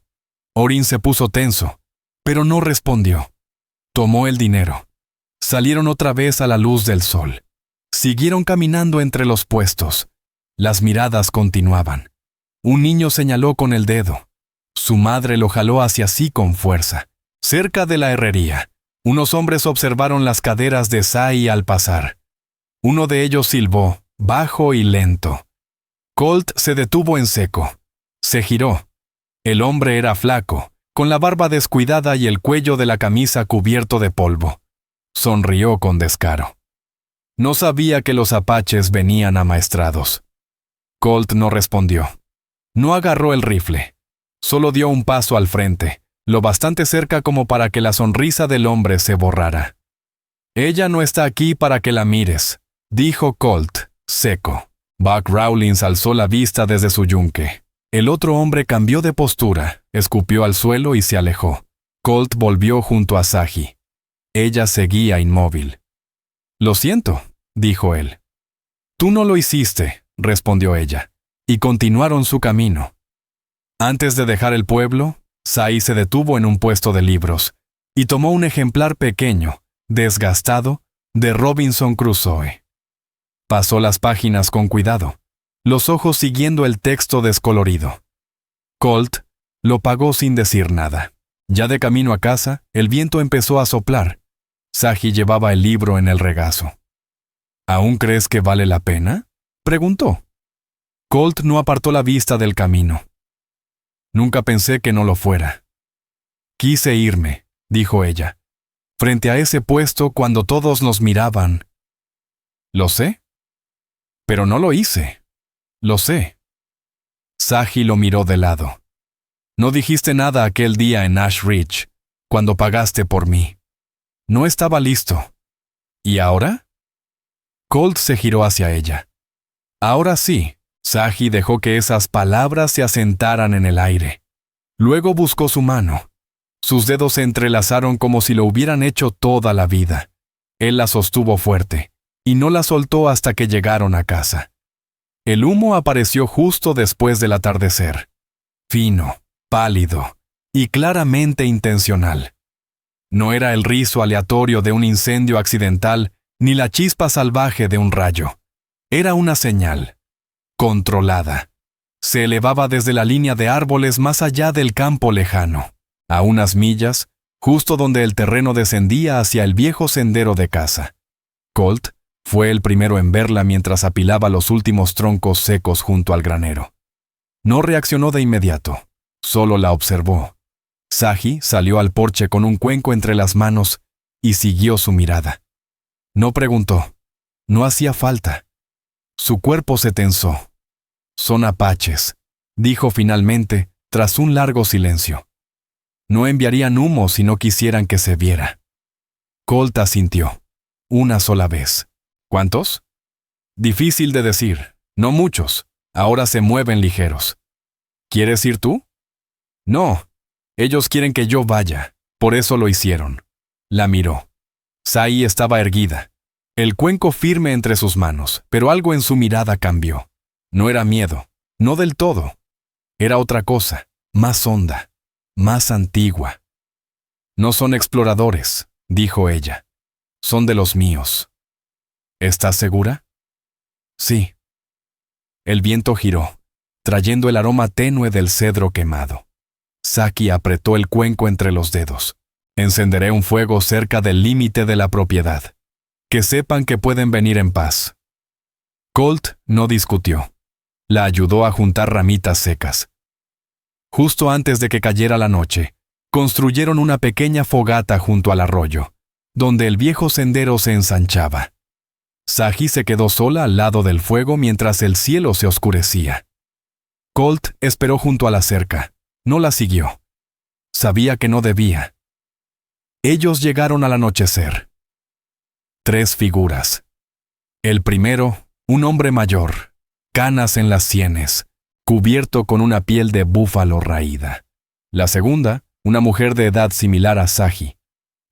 Orin se puso tenso, pero no respondió. Tomó el dinero. Salieron otra vez a la luz del sol. Siguieron caminando entre los puestos. Las miradas continuaban. Un niño señaló con el dedo. Su madre lo jaló hacia sí con fuerza. Cerca de la herrería, unos hombres observaron las caderas de Sai al pasar. Uno de ellos silbó, bajo y lento. Colt se detuvo en seco. Se giró. El hombre era flaco, con la barba descuidada y el cuello de la camisa cubierto de polvo. Sonrió con descaro. No sabía que los apaches venían amaestrados. Colt no respondió. No agarró el rifle. Solo dio un paso al frente, lo bastante cerca como para que la sonrisa del hombre se borrara. Ella no está aquí para que la mires, dijo Colt, seco. Buck Rawlins alzó la vista desde su yunque. El otro hombre cambió de postura, escupió al suelo y se alejó. Colt volvió junto a Saji. Ella seguía inmóvil. Lo siento, dijo él. Tú no lo hiciste, respondió ella, y continuaron su camino. Antes de dejar el pueblo, Sai se detuvo en un puesto de libros y tomó un ejemplar pequeño, desgastado, de Robinson Crusoe. Pasó las páginas con cuidado, los ojos siguiendo el texto descolorido. Colt lo pagó sin decir nada. Ya de camino a casa, el viento empezó a soplar. Saji llevaba el libro en el regazo. ¿Aún crees que vale la pena?, preguntó. Colt no apartó la vista del camino. Nunca pensé que no lo fuera. Quise irme, dijo ella, frente a ese puesto cuando todos nos miraban. Lo sé. Pero no lo hice. Lo sé. Saji lo miró de lado. No dijiste nada aquel día en Ash Ridge, cuando pagaste por mí. No estaba listo. ¿Y ahora? Colt se giró hacia ella. Ahora sí. Saji dejó que esas palabras se asentaran en el aire. Luego buscó su mano. Sus dedos se entrelazaron como si lo hubieran hecho toda la vida. Él la sostuvo fuerte, y no la soltó hasta que llegaron a casa. El humo apareció justo después del atardecer. Fino, pálido, y claramente intencional. No era el rizo aleatorio de un incendio accidental, ni la chispa salvaje de un rayo. Era una señal. Controlada. Se elevaba desde la línea de árboles más allá del campo lejano, a unas millas, justo donde el terreno descendía hacia el viejo sendero de caza. Colt fue el primero en verla mientras apilaba los últimos troncos secos junto al granero. No reaccionó de inmediato, solo la observó. Saji salió al porche con un cuenco entre las manos y siguió su mirada. No preguntó. No hacía falta. Su cuerpo se tensó. Son apaches, dijo finalmente, tras un largo silencio. No enviarían humo si no quisieran que se viera. Colt asintió. Una sola vez. ¿Cuántos? Difícil de decir. No muchos. Ahora se mueven ligeros. ¿Quieres ir tú? No. Ellos quieren que yo vaya. Por eso lo hicieron. La miró. Sai estaba erguida. El cuenco firme entre sus manos, pero algo en su mirada cambió. No era miedo, no del todo. Era otra cosa, más honda, más antigua. No son exploradores, dijo ella. Son de los míos. ¿Estás segura? Sí. El viento giró, trayendo el aroma tenue del cedro quemado. Saki apretó el cuenco entre los dedos. Encenderé un fuego cerca del límite de la propiedad. Que sepan que pueden venir en paz. Colt no discutió. La ayudó a juntar ramitas secas. Justo antes de que cayera la noche, construyeron una pequeña fogata junto al arroyo, donde el viejo sendero se ensanchaba. Saji se quedó sola al lado del fuego mientras el cielo se oscurecía. Colt esperó junto a la cerca. No la siguió. Sabía que no debía. Ellos llegaron al anochecer. 3 figuras. El primero, un hombre mayor, canas en las sienes, cubierto con una piel de búfalo raída. La segunda, una mujer de edad similar a Saji,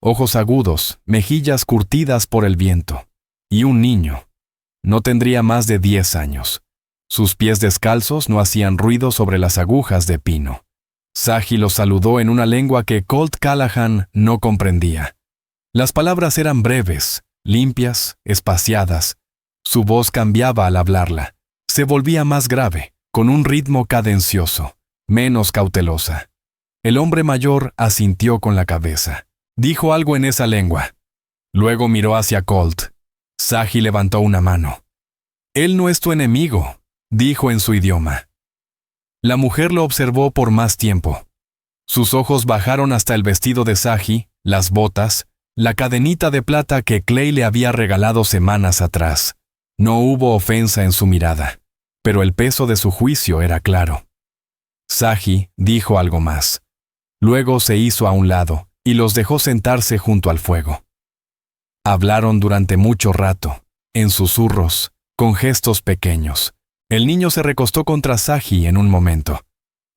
ojos agudos, mejillas curtidas por el viento. Y un niño. No tendría más de 10 años. Sus pies descalzos no hacían ruido sobre las agujas de pino. Saji los saludó en una lengua que Colt Callahan no comprendía. Las palabras eran breves, limpias, espaciadas. Su voz cambiaba al hablarla. Se volvía más grave, con un ritmo cadencioso, menos cautelosa. El hombre mayor asintió con la cabeza. Dijo algo en esa lengua. Luego miró hacia Colt. Saji levantó una mano. «Él no es tu enemigo», dijo en su idioma. La mujer lo observó por más tiempo. Sus ojos bajaron hasta el vestido de Saji, las botas, la cadenita de plata que Clay le había regalado semanas atrás. No hubo ofensa en su mirada, pero el peso de su juicio era claro. Saji dijo algo más. Luego se hizo a un lado y los dejó sentarse junto al fuego. Hablaron durante mucho rato, en susurros, con gestos pequeños. El niño se recostó contra Saji en un momento.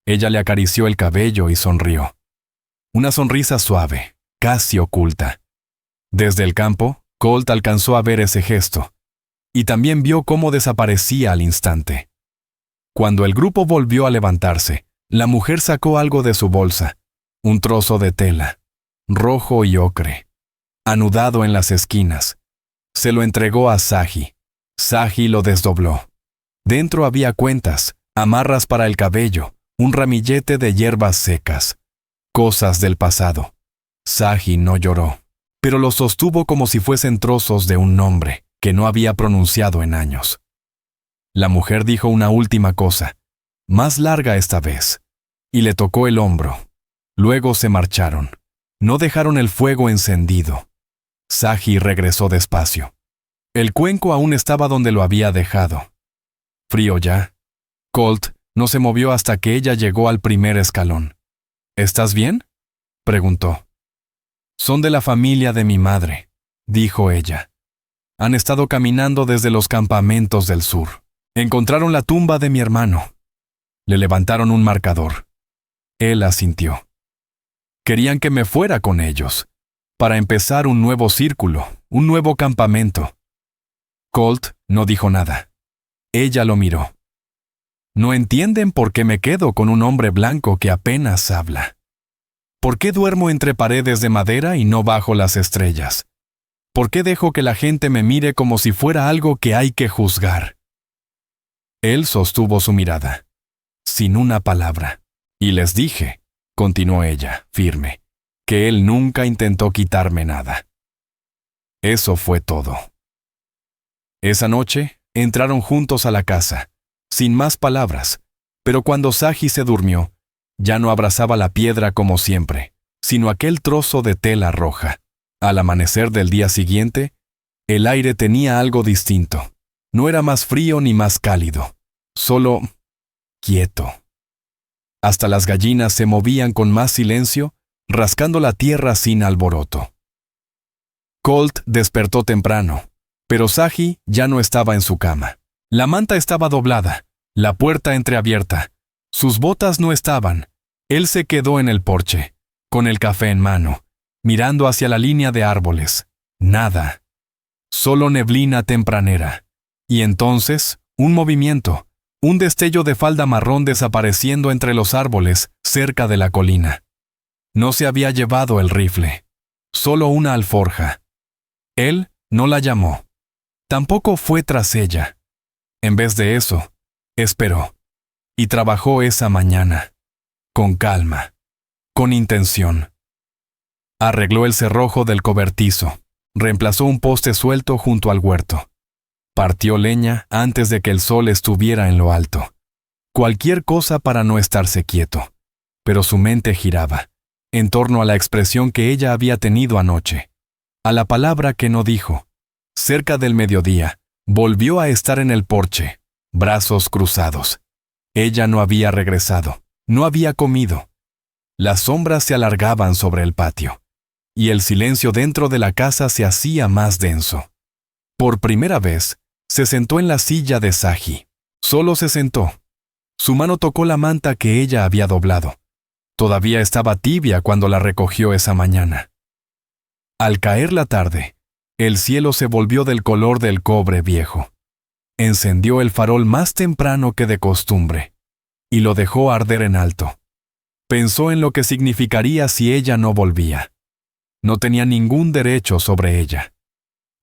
Ella le acarició el cabello y sonrió. Una sonrisa suave, casi oculta. Desde el campo, Colt alcanzó a ver ese gesto, y también vio cómo desaparecía al instante. Cuando el grupo volvió a levantarse, la mujer sacó algo de su bolsa, un trozo de tela, rojo y ocre, anudado en las esquinas. Se lo entregó a Saji. Saji lo desdobló. Dentro había cuentas, amarras para el cabello, un ramillete de hierbas secas. Cosas del pasado. Saji no lloró, pero lo sostuvo como si fuesen trozos de un nombre que no había pronunciado en años. La mujer dijo una última cosa, más larga esta vez, y le tocó el hombro. Luego se marcharon. No dejaron el fuego encendido. Saji regresó despacio. El cuenco aún estaba donde lo había dejado. Frío ya. Colt no se movió hasta que ella llegó al primer escalón. ¿Estás bien?, preguntó. Son de la familia de mi madre, dijo ella. Han estado caminando desde los campamentos del sur. Encontraron la tumba de mi hermano. Le levantaron un marcador. Él asintió. Querían que me fuera con ellos, para empezar un nuevo círculo, un nuevo campamento. Colt no dijo nada. Ella lo miró. No entienden por qué me quedo con un hombre blanco que apenas habla. ¿Por qué duermo entre paredes de madera y no bajo las estrellas? ¿Por qué dejo que la gente me mire como si fuera algo que hay que juzgar? Él sostuvo su mirada, sin una palabra. Y les dije, continuó ella, firme, que él nunca intentó quitarme nada. Eso fue todo. Esa noche, entraron juntos a la casa, sin más palabras, pero cuando Saji se durmió, ya no abrazaba la piedra como siempre, sino aquel trozo de tela roja. Al amanecer del día siguiente, el aire tenía algo distinto. No era más frío ni más cálido, solo quieto. Hasta las gallinas se movían con más silencio, rascando la tierra sin alboroto. Colt despertó temprano, pero Saji ya no estaba en su cama. La manta estaba doblada, la puerta entreabierta. Sus botas no estaban. Él se quedó en el porche, con el café en mano, mirando hacia la línea de árboles. Nada. Solo neblina tempranera. Y entonces, un movimiento, un destello de falda marrón desapareciendo entre los árboles cerca de la colina. No se había llevado el rifle, solo una alforja. Él no la llamó. Tampoco fue tras ella. En vez de eso, esperó. Y trabajó esa mañana, con calma, con intención. Arregló el cerrojo del cobertizo, reemplazó un poste suelto junto al huerto. Partió leña antes de que el sol estuviera en lo alto. Cualquier cosa para no estarse quieto. pero su mente giraba, en torno a la expresión que ella había tenido anoche, a la palabra que no dijo. Cerca del mediodía, volvió a estar en el porche, brazos cruzados. Ella no había regresado, no había comido. Las sombras se alargaban sobre el patio, y el silencio dentro de la casa se hacía más denso. Por primera vez, se sentó en la silla de Saji. Solo se sentó. Su mano tocó la manta que ella había doblado. Todavía estaba tibia cuando la recogió esa mañana. Al caer la tarde, el cielo se volvió del color del cobre viejo. Encendió el farol más temprano que de costumbre, y lo dejó arder en alto. Pensó en lo que significaría si ella no volvía. No tenía ningún derecho sobre ella.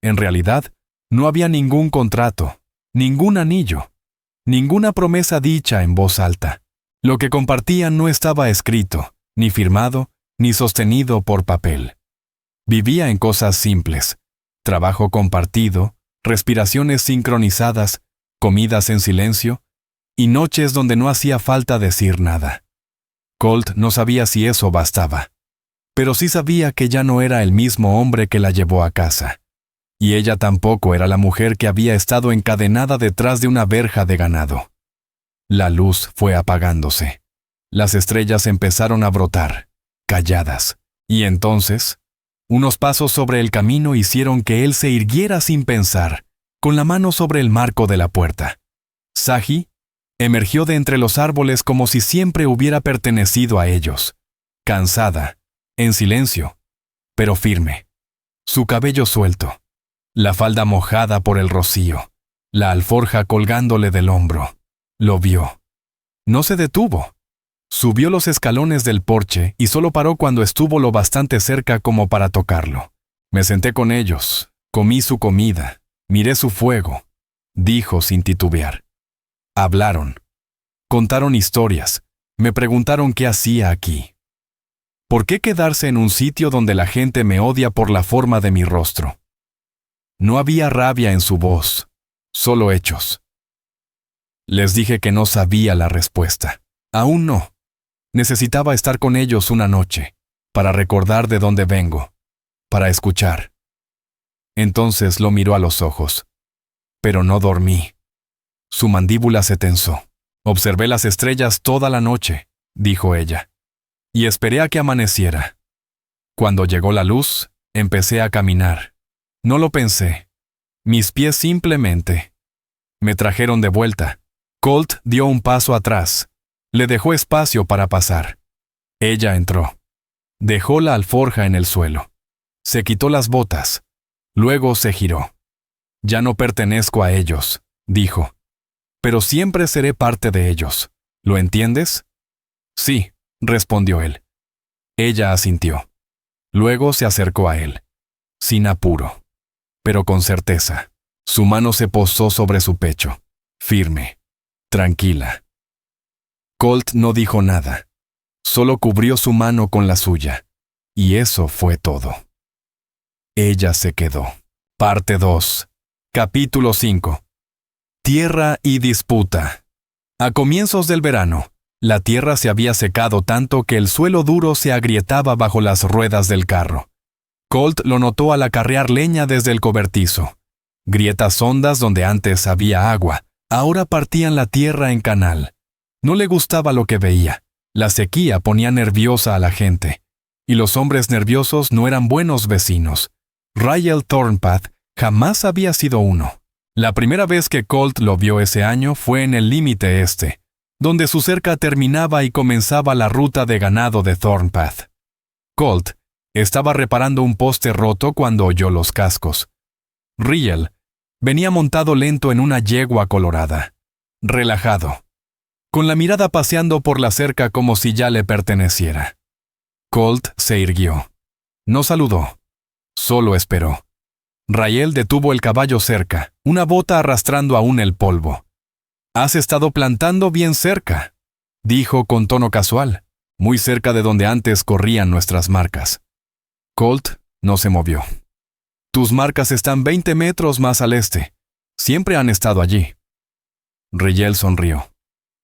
En realidad, no había ningún contrato, ningún anillo, ninguna promesa dicha en voz alta. Lo que compartían no estaba escrito, ni firmado, ni sostenido por papel. Vivía en cosas simples: trabajo compartido, respiraciones sincronizadas, comidas en silencio, y noches donde no hacía falta decir nada. Colt no sabía si eso bastaba, pero sí sabía que ya no era el mismo hombre que la llevó a casa, y ella tampoco era la mujer que había estado encadenada detrás de una verja de ganado. La luz fue apagándose. Las estrellas empezaron a brotar, calladas, y entonces, unos pasos sobre el camino hicieron que él se irguiera sin pensar, con la mano sobre el marco de la puerta. Saji emergió de entre los árboles como si siempre hubiera pertenecido a ellos, cansada, en silencio, pero firme. Su cabello suelto, la falda mojada por el rocío, la alforja colgándole del hombro. Lo vio. No se detuvo. Subió los escalones del porche y solo paró cuando estuvo lo bastante cerca como para tocarlo. Me senté con ellos, comí su comida, miré su fuego, dijo sin titubear. Hablaron. Contaron historias. Me preguntaron qué hacía aquí. ¿Por qué quedarse en un sitio donde la gente me odia por la forma de mi rostro? No había rabia en su voz, solo hechos. Les dije que no sabía la respuesta. Aún no. Necesitaba estar con ellos una noche, para recordar de dónde vengo, para escuchar. Entonces lo miró a los ojos. Pero no dormí. Su mandíbula se tensó. Observé las estrellas toda la noche, dijo ella, y esperé a que amaneciera. Cuando llegó la luz, empecé a caminar. No lo pensé. Mis pies simplemente me trajeron de vuelta. Colt dio un paso atrás. Le dejó espacio para pasar. Ella entró. Dejó la alforja en el suelo. Se quitó las botas. Luego se giró. Ya no pertenezco a ellos, dijo. Pero siempre seré parte de ellos. ¿Lo entiendes? Sí, respondió él. Ella asintió. Luego se acercó a él, sin apuro, pero con certeza. Su mano se posó sobre su pecho, firme, tranquila. Colt no dijo nada. Solo cubrió su mano con la suya. Y eso fue todo. Ella se quedó. Parte 2. Capítulo 5. Tierra y disputa. A comienzos del verano, la tierra se había secado tanto que el suelo duro se agrietaba bajo las ruedas del carro. Colt lo notó al acarrear leña desde el cobertizo. Grietas hondas donde antes había agua, ahora partían la tierra en canal. No le gustaba lo que veía. La sequía ponía nerviosa a la gente, y los hombres nerviosos no eran buenos vecinos. Rael Thornpath jamás había sido uno. La primera vez que Colt lo vio ese año fue en el límite este, donde su cerca terminaba y comenzaba la ruta de ganado de Thornpath. Colt estaba reparando un poste roto cuando oyó los cascos. Rael venía montado lento en una yegua colorada, relajado, con la mirada paseando por la cerca como si ya le perteneciera. Colt se irguió. No saludó, solo esperó. Rael detuvo el caballo cerca, una bota arrastrando aún el polvo. «Has estado plantando bien cerca», dijo con tono casual, muy cerca de donde antes corrían nuestras marcas. Colt no se movió. «Tus marcas están 20 metros más al este. Siempre han estado allí». Rael sonrió.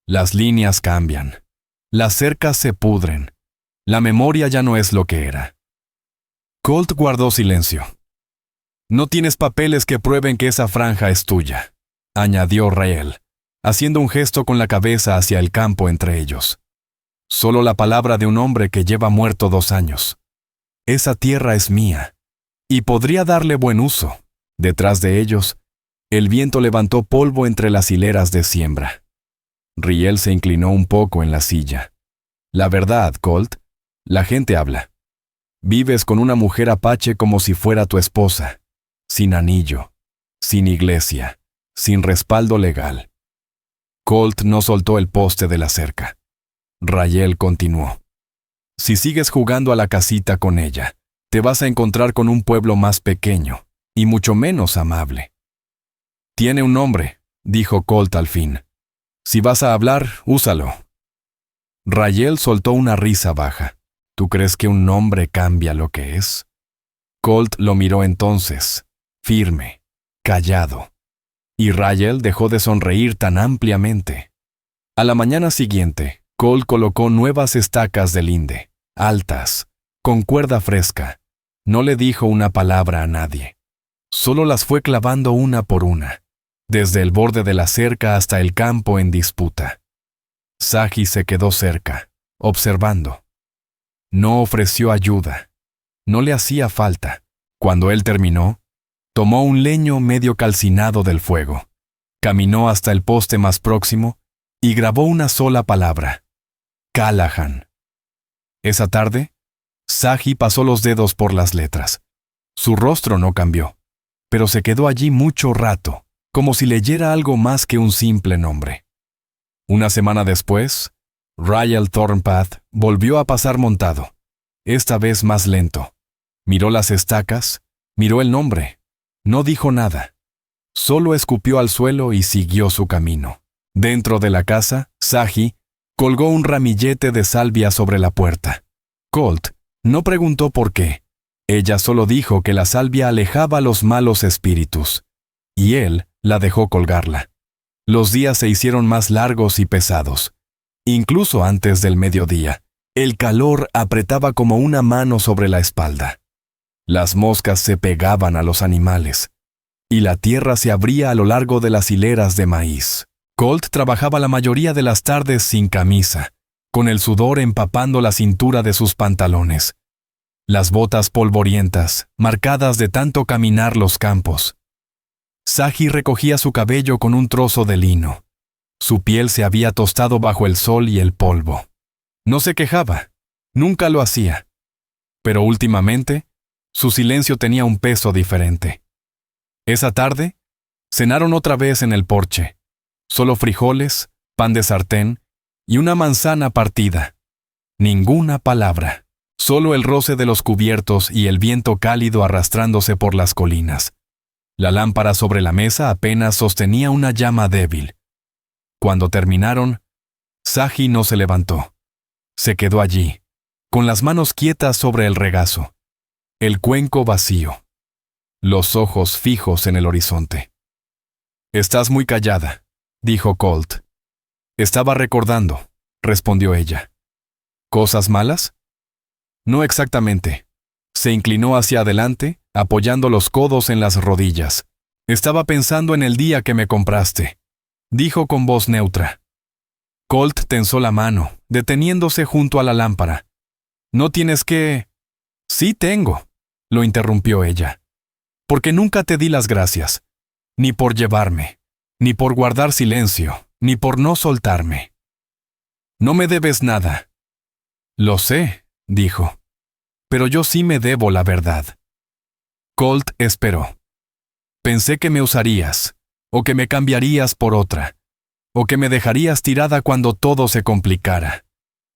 «Las líneas cambian». Las cercas se pudren. La memoria ya no es lo que era. Colt guardó silencio. No tienes papeles que prueben que esa franja es tuya, añadió Rael, haciendo un gesto con la cabeza hacia el campo entre ellos. Solo la palabra de un hombre que lleva muerto 2 años. Esa tierra es mía, y podría darle buen uso. Detrás de ellos, el viento levantó polvo entre las hileras de siembra. Riel se inclinó un poco en la silla. La verdad, Colt, la gente habla. Vives con una mujer apache como si fuera tu esposa, sin anillo, sin iglesia, sin respaldo legal. Colt no soltó el poste de la cerca. Rael continuó. Si sigues jugando a la casita con ella, te vas a encontrar con un pueblo más pequeño y mucho menos amable. Tiene un nombre, dijo Colt al fin. Si vas a hablar, úsalo. Rael soltó una risa baja. ¿Tú crees que un nombre cambia lo que es? Colt lo miró entonces, firme, callado. Y Rael dejó de sonreír tan ampliamente. A la mañana siguiente, Colt colocó nuevas estacas de linde, altas, con cuerda fresca. No le dijo una palabra a nadie. Solo las fue clavando una por una, desde el borde de la cerca hasta el campo en disputa. Saji se quedó cerca, observando. No ofreció ayuda. No le hacía falta. Cuando él terminó, tomó un leño medio calcinado del fuego, caminó hasta el poste más próximo y grabó una sola palabra: Callahan. Esa tarde, Saji pasó los dedos por las letras. Su rostro no cambió, pero se quedó allí mucho rato, como si leyera algo más que un simple nombre. Una semana después, Rael Thornpath volvió a pasar montado, esta vez más lento. Miró las estacas, miró el nombre. No dijo nada. Solo escupió al suelo y siguió su camino. Dentro de la casa, Saji colgó un ramillete de salvia sobre la puerta. Colt no preguntó por qué. Ella solo dijo que la salvia alejaba los malos espíritus, y él la dejó colgarla. Los días se hicieron más largos y pesados. Incluso antes del mediodía, el calor apretaba como una mano sobre la espalda. Las moscas se pegaban a los animales, y la tierra se abría a lo largo de las hileras de maíz. Colt trabajaba la mayoría de las tardes sin camisa, con el sudor empapando la cintura de sus pantalones. Las botas polvorientas, marcadas de tanto caminar los campos. Saji recogía su cabello con un trozo de lino. Su piel se había tostado bajo el sol y el polvo. No se quejaba, nunca lo hacía. Pero últimamente, su silencio tenía un peso diferente. Esa tarde, cenaron otra vez en el porche. Solo frijoles, pan de sartén y una manzana partida. Ninguna palabra. Solo el roce de los cubiertos y el viento cálido arrastrándose por las colinas. La lámpara sobre la mesa apenas sostenía una llama débil. Cuando terminaron, Saji no se levantó. Se quedó allí, con las manos quietas sobre el regazo, el cuenco vacío, los ojos fijos en el horizonte. «Estás muy callada», dijo Colt. «Estaba recordando», respondió ella. «¿Cosas malas?» «No exactamente». Se inclinó hacia adelante, apoyando los codos en las rodillas. «Estaba pensando en el día que me compraste», dijo con voz neutra. Colt tensó la mano, deteniéndose junto a la lámpara. «No tienes que...» «Sí tengo», lo interrumpió ella. «Porque nunca te di las gracias, ni por llevarme, ni por guardar silencio, ni por no soltarme. No me debes nada». «Lo sé», dijo. «Pero yo sí me debo la verdad». Colt esperó. «Pensé que me usarías, o que me cambiarías por otra, o que me dejarías tirada cuando todo se complicara.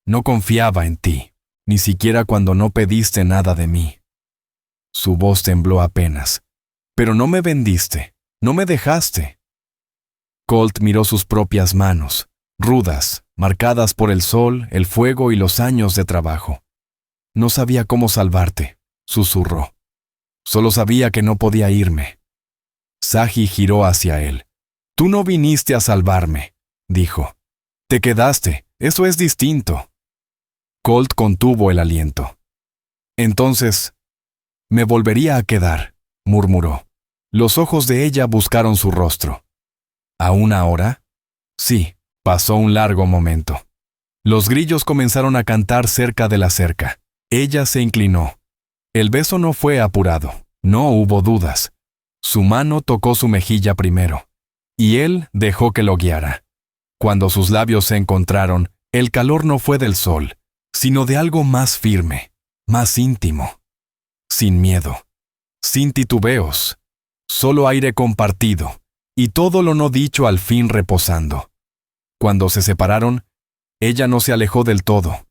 No confiaba en ti, ni siquiera cuando no pediste nada de mí». Su voz tembló apenas. «Pero no me vendiste, no me dejaste». Colt miró sus propias manos, rudas, marcadas por el sol, el fuego y los años de trabajo. «No sabía cómo salvarte», susurró. «Solo sabía que no podía irme». Saji giró hacia él. «Tú no viniste a salvarme», dijo. Te quedaste, eso es distinto. Colt contuvo el aliento. Entonces, me volvería a quedar, murmuró. Los ojos de ella buscaron su rostro. ¿Aún ahora? Sí, pasó un largo momento. Los grillos comenzaron a cantar cerca de la cerca. Ella se inclinó. El beso no fue apurado, no hubo dudas. Su mano tocó su mejilla primero, y él dejó que lo guiara. Cuando sus labios se encontraron, el calor no fue del sol, sino de algo más firme, más íntimo. Sin miedo, sin titubeos, solo aire compartido, y todo lo no dicho al fin reposando. Cuando se separaron, ella no se alejó del todo.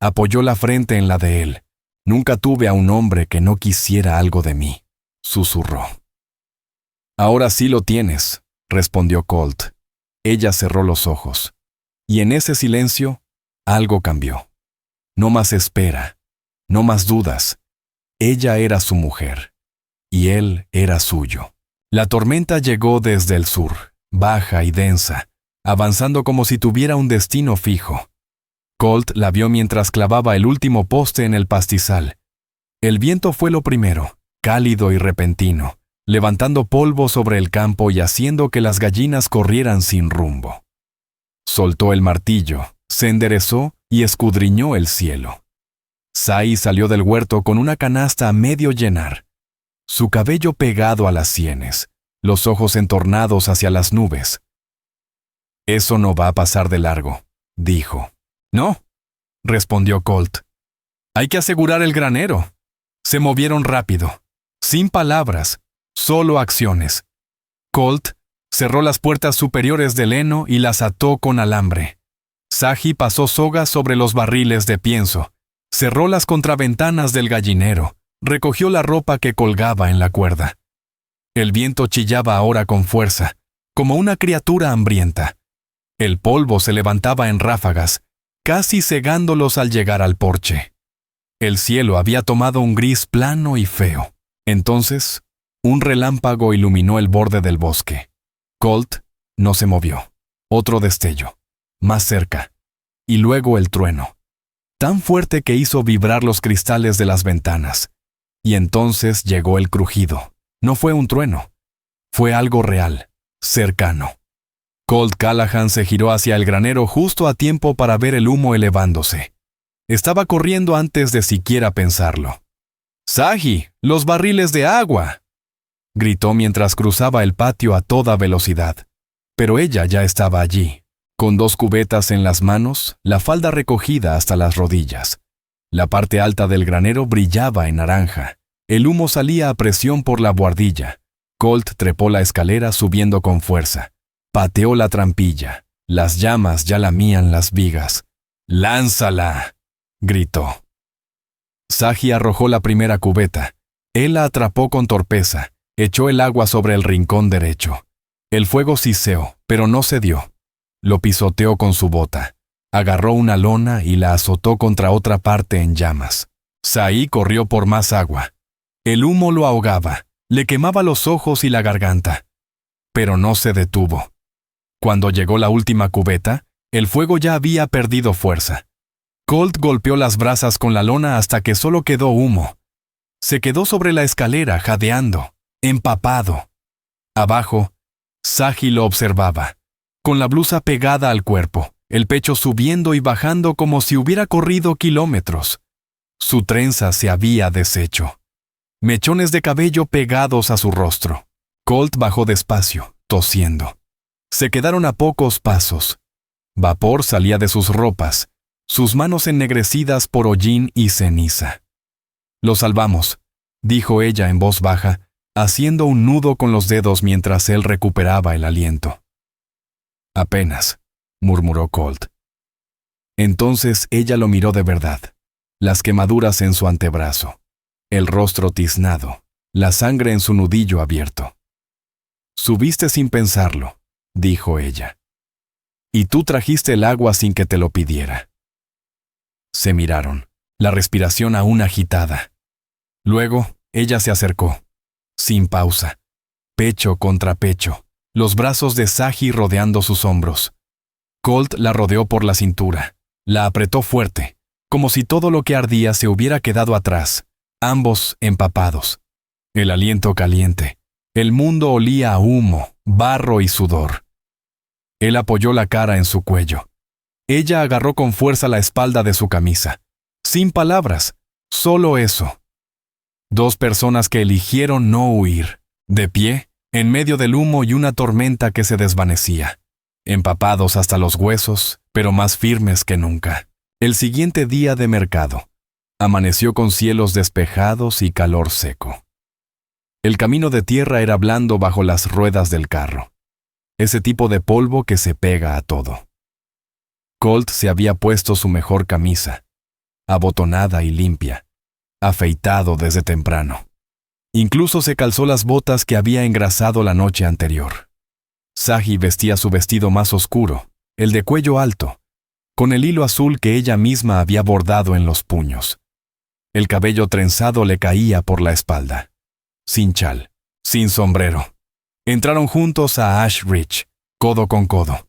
Apoyó la frente en la de él. Nunca tuve a un hombre que no quisiera algo de mí, susurró. Ahora sí lo tienes, respondió Colt. Ella cerró los ojos. Y en ese silencio, algo cambió. No más espera, no más dudas. Ella era su mujer, y él era suyo. La tormenta llegó desde el sur, baja y densa, avanzando como si tuviera un destino fijo. Colt la vio mientras clavaba el último poste en el pastizal. El viento fue lo primero, cálido y repentino, levantando polvo sobre el campo y haciendo que las gallinas corrieran sin rumbo. Soltó el martillo, se enderezó y escudriñó el cielo. Sai salió del huerto con una canasta a medio llenar, su cabello pegado a las sienes, los ojos entornados hacia las nubes. Eso no va a pasar de largo, dijo. No, respondió Colt. Hay que asegurar el granero. Se movieron rápido, sin palabras, solo acciones. Colt cerró las puertas superiores del heno y las ató con alambre. Saji pasó sogas sobre los barriles de pienso, cerró las contraventanas del gallinero, recogió la ropa que colgaba en la cuerda. El viento chillaba ahora con fuerza, como una criatura hambrienta. El polvo se levantaba en ráfagas, casi cegándolos al llegar al porche. El cielo había tomado un gris plano y feo. Entonces, un relámpago iluminó el borde del bosque. Colt no se movió. Otro destello, más cerca, y luego el trueno, tan fuerte que hizo vibrar los cristales de las ventanas. Y entonces llegó el crujido. No fue un trueno, fue algo real, cercano. Colt Callahan se giró hacia el granero justo a tiempo para ver el humo elevándose. Estaba corriendo antes de siquiera pensarlo. ¡Saji, los barriles de agua!, gritó mientras cruzaba el patio a toda velocidad. Pero ella ya estaba allí, con 2 cubetas en las manos, la falda recogida hasta las rodillas. La parte alta del granero brillaba en naranja. El humo salía a presión por la buhardilla. Colt trepó la escalera subiendo con fuerza. Pateó la trampilla. Las llamas ya lamían las vigas. ¡Lánzala!, gritó. Saji arrojó la primera cubeta. Él la atrapó con torpeza. Echó el agua sobre el rincón derecho. El fuego siseó, pero no cedió. Lo pisoteó con su bota. Agarró una lona y la azotó contra otra parte en llamas. Sai corrió por más agua. El humo lo ahogaba, le quemaba los ojos y la garganta. Pero no se detuvo. Cuando llegó la última cubeta, el fuego ya había perdido fuerza. Colt golpeó las brasas con la lona hasta que solo quedó humo. Se quedó sobre la escalera jadeando, empapado. Abajo, Saji lo observaba, con la blusa pegada al cuerpo, el pecho subiendo y bajando como si hubiera corrido kilómetros. Su trenza se había deshecho. Mechones de cabello pegados a su rostro. Colt bajó despacio, tosiendo. Se quedaron a pocos pasos. Vapor salía de sus ropas, sus manos ennegrecidas por hollín y ceniza. «Lo salvamos», dijo ella en voz baja, haciendo un nudo con los dedos mientras él recuperaba el aliento. «Apenas», murmuró Colt. Entonces ella lo miró de verdad, las quemaduras en su antebrazo, el rostro tiznado, la sangre en su nudillo abierto. «Subiste sin pensarlo», dijo ella. «Y tú trajiste el agua sin que te lo pidiera». Se miraron, la respiración aún agitada. Luego, ella se acercó, sin pausa, pecho contra pecho, los brazos de Saji rodeando sus hombros. Colt la rodeó por la cintura, la apretó fuerte, como si todo lo que ardía se hubiera quedado atrás, ambos empapados. El aliento caliente. El mundo olía a humo, barro y sudor. Él apoyó la cara en su cuello. Ella agarró con fuerza la espalda de su camisa. Sin palabras, solo eso. Dos personas que eligieron no huir, de pie, en medio del humo y una tormenta que se desvanecía, empapados hasta los huesos, pero más firmes que nunca. El siguiente día de mercado. Amaneció con cielos despejados y calor seco. El camino de tierra era blando bajo las ruedas del carro. Ese tipo de polvo que se pega a todo. Colt se había puesto su mejor camisa, abotonada y limpia, afeitado desde temprano. Incluso se calzó las botas que había engrasado la noche anterior. Saji vestía su vestido más oscuro, el de cuello alto, con el hilo azul que ella misma había bordado en los puños. El cabello trenzado le caía por la espalda. Sin chal, sin sombrero. Entraron juntos a Ash Ridge, codo con codo,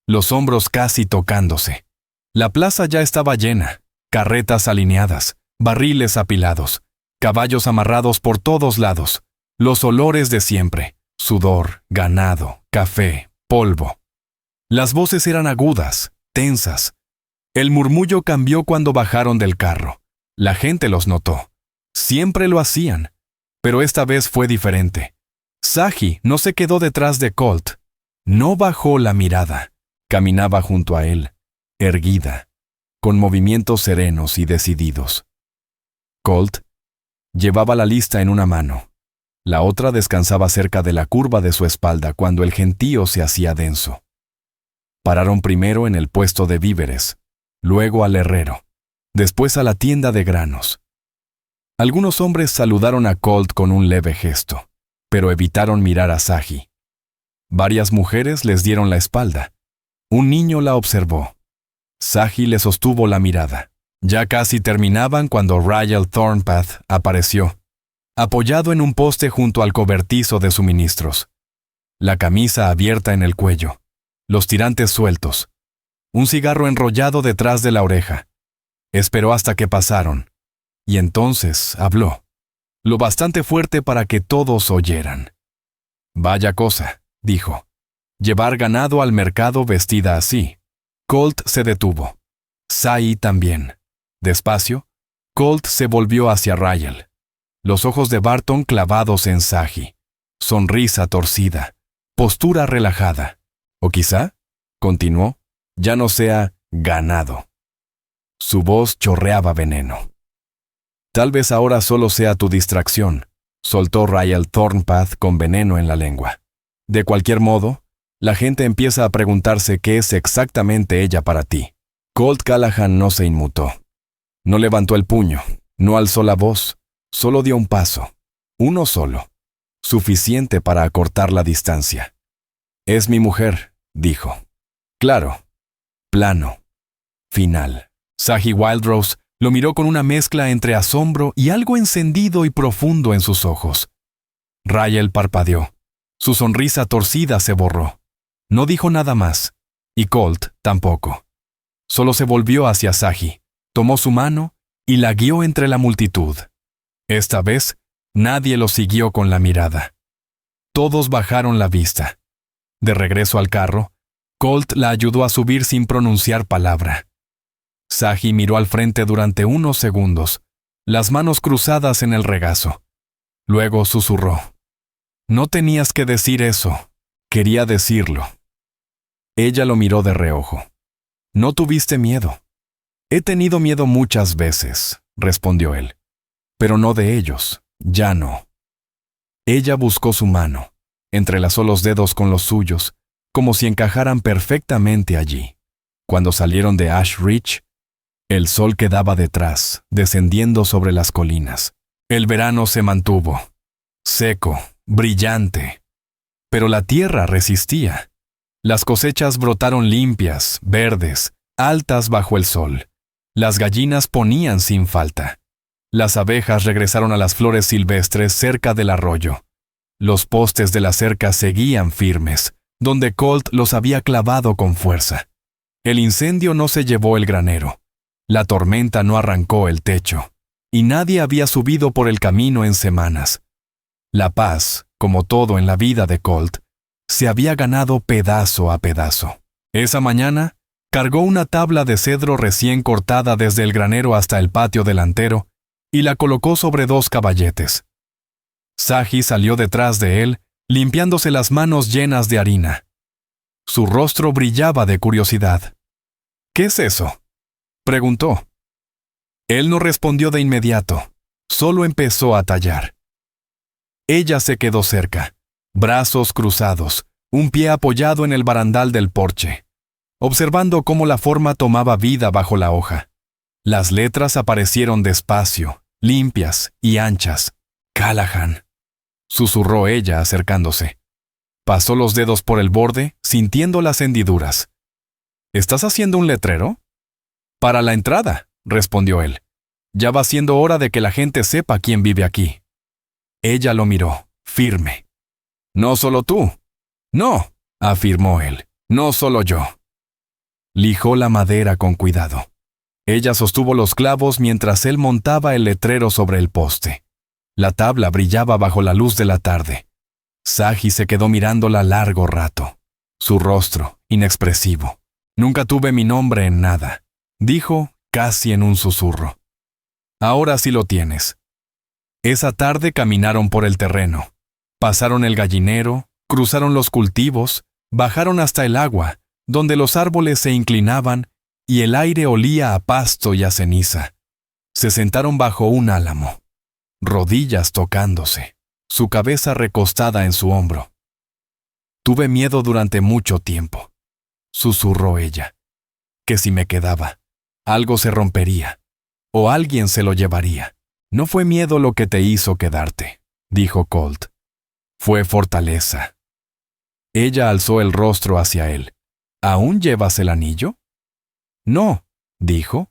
los hombros casi tocándose. La plaza ya estaba llena, carretas alineadas, barriles apilados, caballos amarrados por todos lados, los olores de siempre, sudor, ganado, café, polvo. Las voces eran agudas, tensas. El murmullo cambió cuando bajaron del carro. La gente los notó. Siempre lo hacían. Pero esta vez fue diferente. Saji no se quedó detrás de Colt. No bajó la mirada. Caminaba junto a él, erguida, con movimientos serenos y decididos. Colt llevaba la lista en una mano. La otra descansaba cerca de la curva de su espalda cuando el gentío se hacía denso. Pararon primero en el puesto de víveres, luego al herrero, después a la tienda de granos. Algunos hombres saludaron a Colt con un leve gesto, pero evitaron mirar a Saji. Varias mujeres les dieron la espalda. Un niño la observó. Saji le sostuvo la mirada. Ya casi terminaban cuando Ryle Thornpath apareció, apoyado en un poste junto al cobertizo de suministros. La camisa abierta en el cuello, los tirantes sueltos, un cigarro enrollado detrás de la oreja. Esperó hasta que pasaron. Y entonces habló, lo bastante fuerte para que todos oyeran. Vaya cosa, dijo, llevar ganado al mercado vestida así. Colt se detuvo. Sai también. Despacio, Colt se volvió hacia Ryle. Los ojos de Barton clavados en Saji. Sonrisa torcida, postura relajada. O quizá, continuó, ya no sea ganado. Su voz chorreaba veneno. Tal vez ahora solo sea tu distracción, soltó Ryle Thornpath con veneno en la lengua. De cualquier modo, la gente empieza a preguntarse qué es exactamente ella para ti. Colt Callahan no se inmutó. No levantó el puño, no alzó la voz, solo dio un paso, uno solo, suficiente para acortar la distancia. Es mi mujer, dijo. Claro, plano, final. Saji Wildrose lo miró con una mezcla entre asombro y algo encendido y profundo en sus ojos. Ryle parpadeó. Su sonrisa torcida se borró. No dijo nada más, y Colt tampoco. Solo se volvió hacia Saji, tomó su mano y la guió entre la multitud. Esta vez, nadie lo siguió con la mirada. Todos bajaron la vista. De regreso al carro, Colt la ayudó a subir sin pronunciar palabra. Saji miró al frente durante unos segundos, las manos cruzadas en el regazo. Luego susurró. No tenías que decir eso. Quería decirlo. Ella lo miró de reojo. No tuviste miedo. He tenido miedo muchas veces, respondió él. Pero no de ellos, ya no. Ella buscó su mano, entrelazó los dedos con los suyos, como si encajaran perfectamente allí. Cuando salieron de Ash Ridge, el sol quedaba detrás, descendiendo sobre las colinas. El verano se mantuvo, seco, brillante. Pero la tierra resistía. Las cosechas brotaron limpias, verdes, altas bajo el sol. Las gallinas ponían sin falta. Las abejas regresaron a las flores silvestres cerca del arroyo. Los postes de la cerca seguían firmes, donde Colt los había clavado con fuerza. El incendio no se llevó el granero, la tormenta no arrancó el techo, y nadie había subido por el camino en semanas. La paz, como todo en la vida de Colt, se había ganado pedazo a pedazo. Esa mañana, cargó una tabla de cedro recién cortada desde el granero hasta el patio delantero y la colocó sobre 2 caballetes. Saji salió detrás de él, limpiándose las manos llenas de harina. Su rostro brillaba de curiosidad. «¿Qué es eso?», preguntó. Él no respondió de inmediato, solo empezó a tallar. Ella se quedó cerca, brazos cruzados, un pie apoyado en el barandal del porche, observando cómo la forma tomaba vida bajo la hoja. Las letras aparecieron despacio, limpias y anchas. «Callahan», susurró ella acercándose. Pasó los dedos por el borde, sintiendo las hendiduras. «¿Estás haciendo un letrero?» «Para la entrada», respondió él. «Ya va siendo hora de que la gente sepa quién vive aquí». Ella lo miró, firme. «No solo tú». «No», afirmó él, «no solo yo». Lijó la madera con cuidado. Ella sostuvo los clavos mientras él montaba el letrero sobre el poste. La tabla brillaba bajo la luz de la tarde. Saji se quedó mirándola largo rato. Su rostro, inexpresivo. «Nunca tuve mi nombre en nada», dijo casi en un susurro. «Ahora sí lo tienes». Esa tarde caminaron por el terreno. Pasaron el gallinero, cruzaron los cultivos, bajaron hasta el agua, donde los árboles se inclinaban y el aire olía a pasto y a ceniza. Se sentaron bajo un álamo, rodillas tocándose, su cabeza recostada en su hombro. «Tuve miedo durante mucho tiempo», susurró ella, «que si me quedaba, algo se rompería, o alguien se lo llevaría». «No fue miedo lo que te hizo quedarte», dijo Colt. «Fue fortaleza». Ella alzó el rostro hacia él. «¿Aún llevas el anillo?» «No», dijo.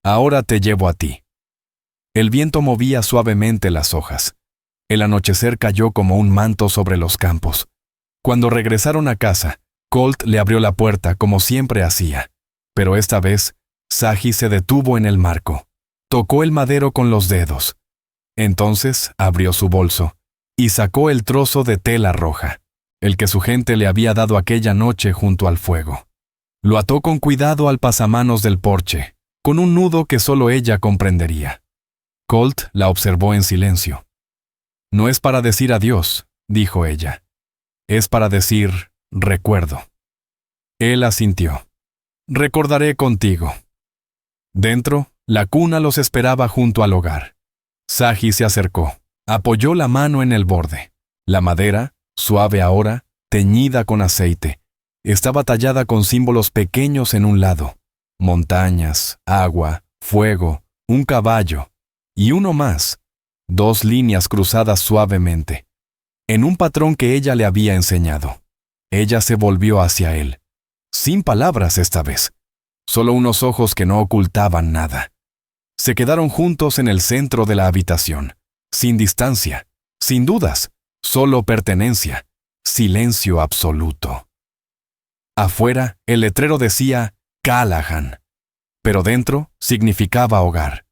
«Ahora te llevo a ti». El viento movía suavemente las hojas. El anochecer cayó como un manto sobre los campos. Cuando regresaron a casa, Colt le abrió la puerta como siempre hacía, pero esta vez, Saji se detuvo en el marco. Tocó el madero con los dedos. Entonces abrió su bolso y sacó el trozo de tela roja, el que su gente le había dado aquella noche junto al fuego. Lo ató con cuidado al pasamanos del porche, con un nudo que solo ella comprendería. Colt la observó en silencio. «No es para decir adiós», dijo ella. «Es para decir recuerdo». Él asintió. «Recordaré contigo». Dentro, la cuna los esperaba junto al hogar. Saji se acercó, apoyó la mano en el borde. La madera, suave ahora, teñida con aceite, estaba tallada con símbolos pequeños en un lado: montañas, agua, fuego, un caballo, y uno más, 2 líneas cruzadas suavemente, en un patrón que ella le había enseñado. Ella se volvió hacia él, sin palabras esta vez, solo unos ojos que no ocultaban nada. Se quedaron juntos en el centro de la habitación, sin distancia, sin dudas, solo pertenencia, silencio absoluto. Afuera, el letrero decía «Callahan», pero dentro significaba hogar.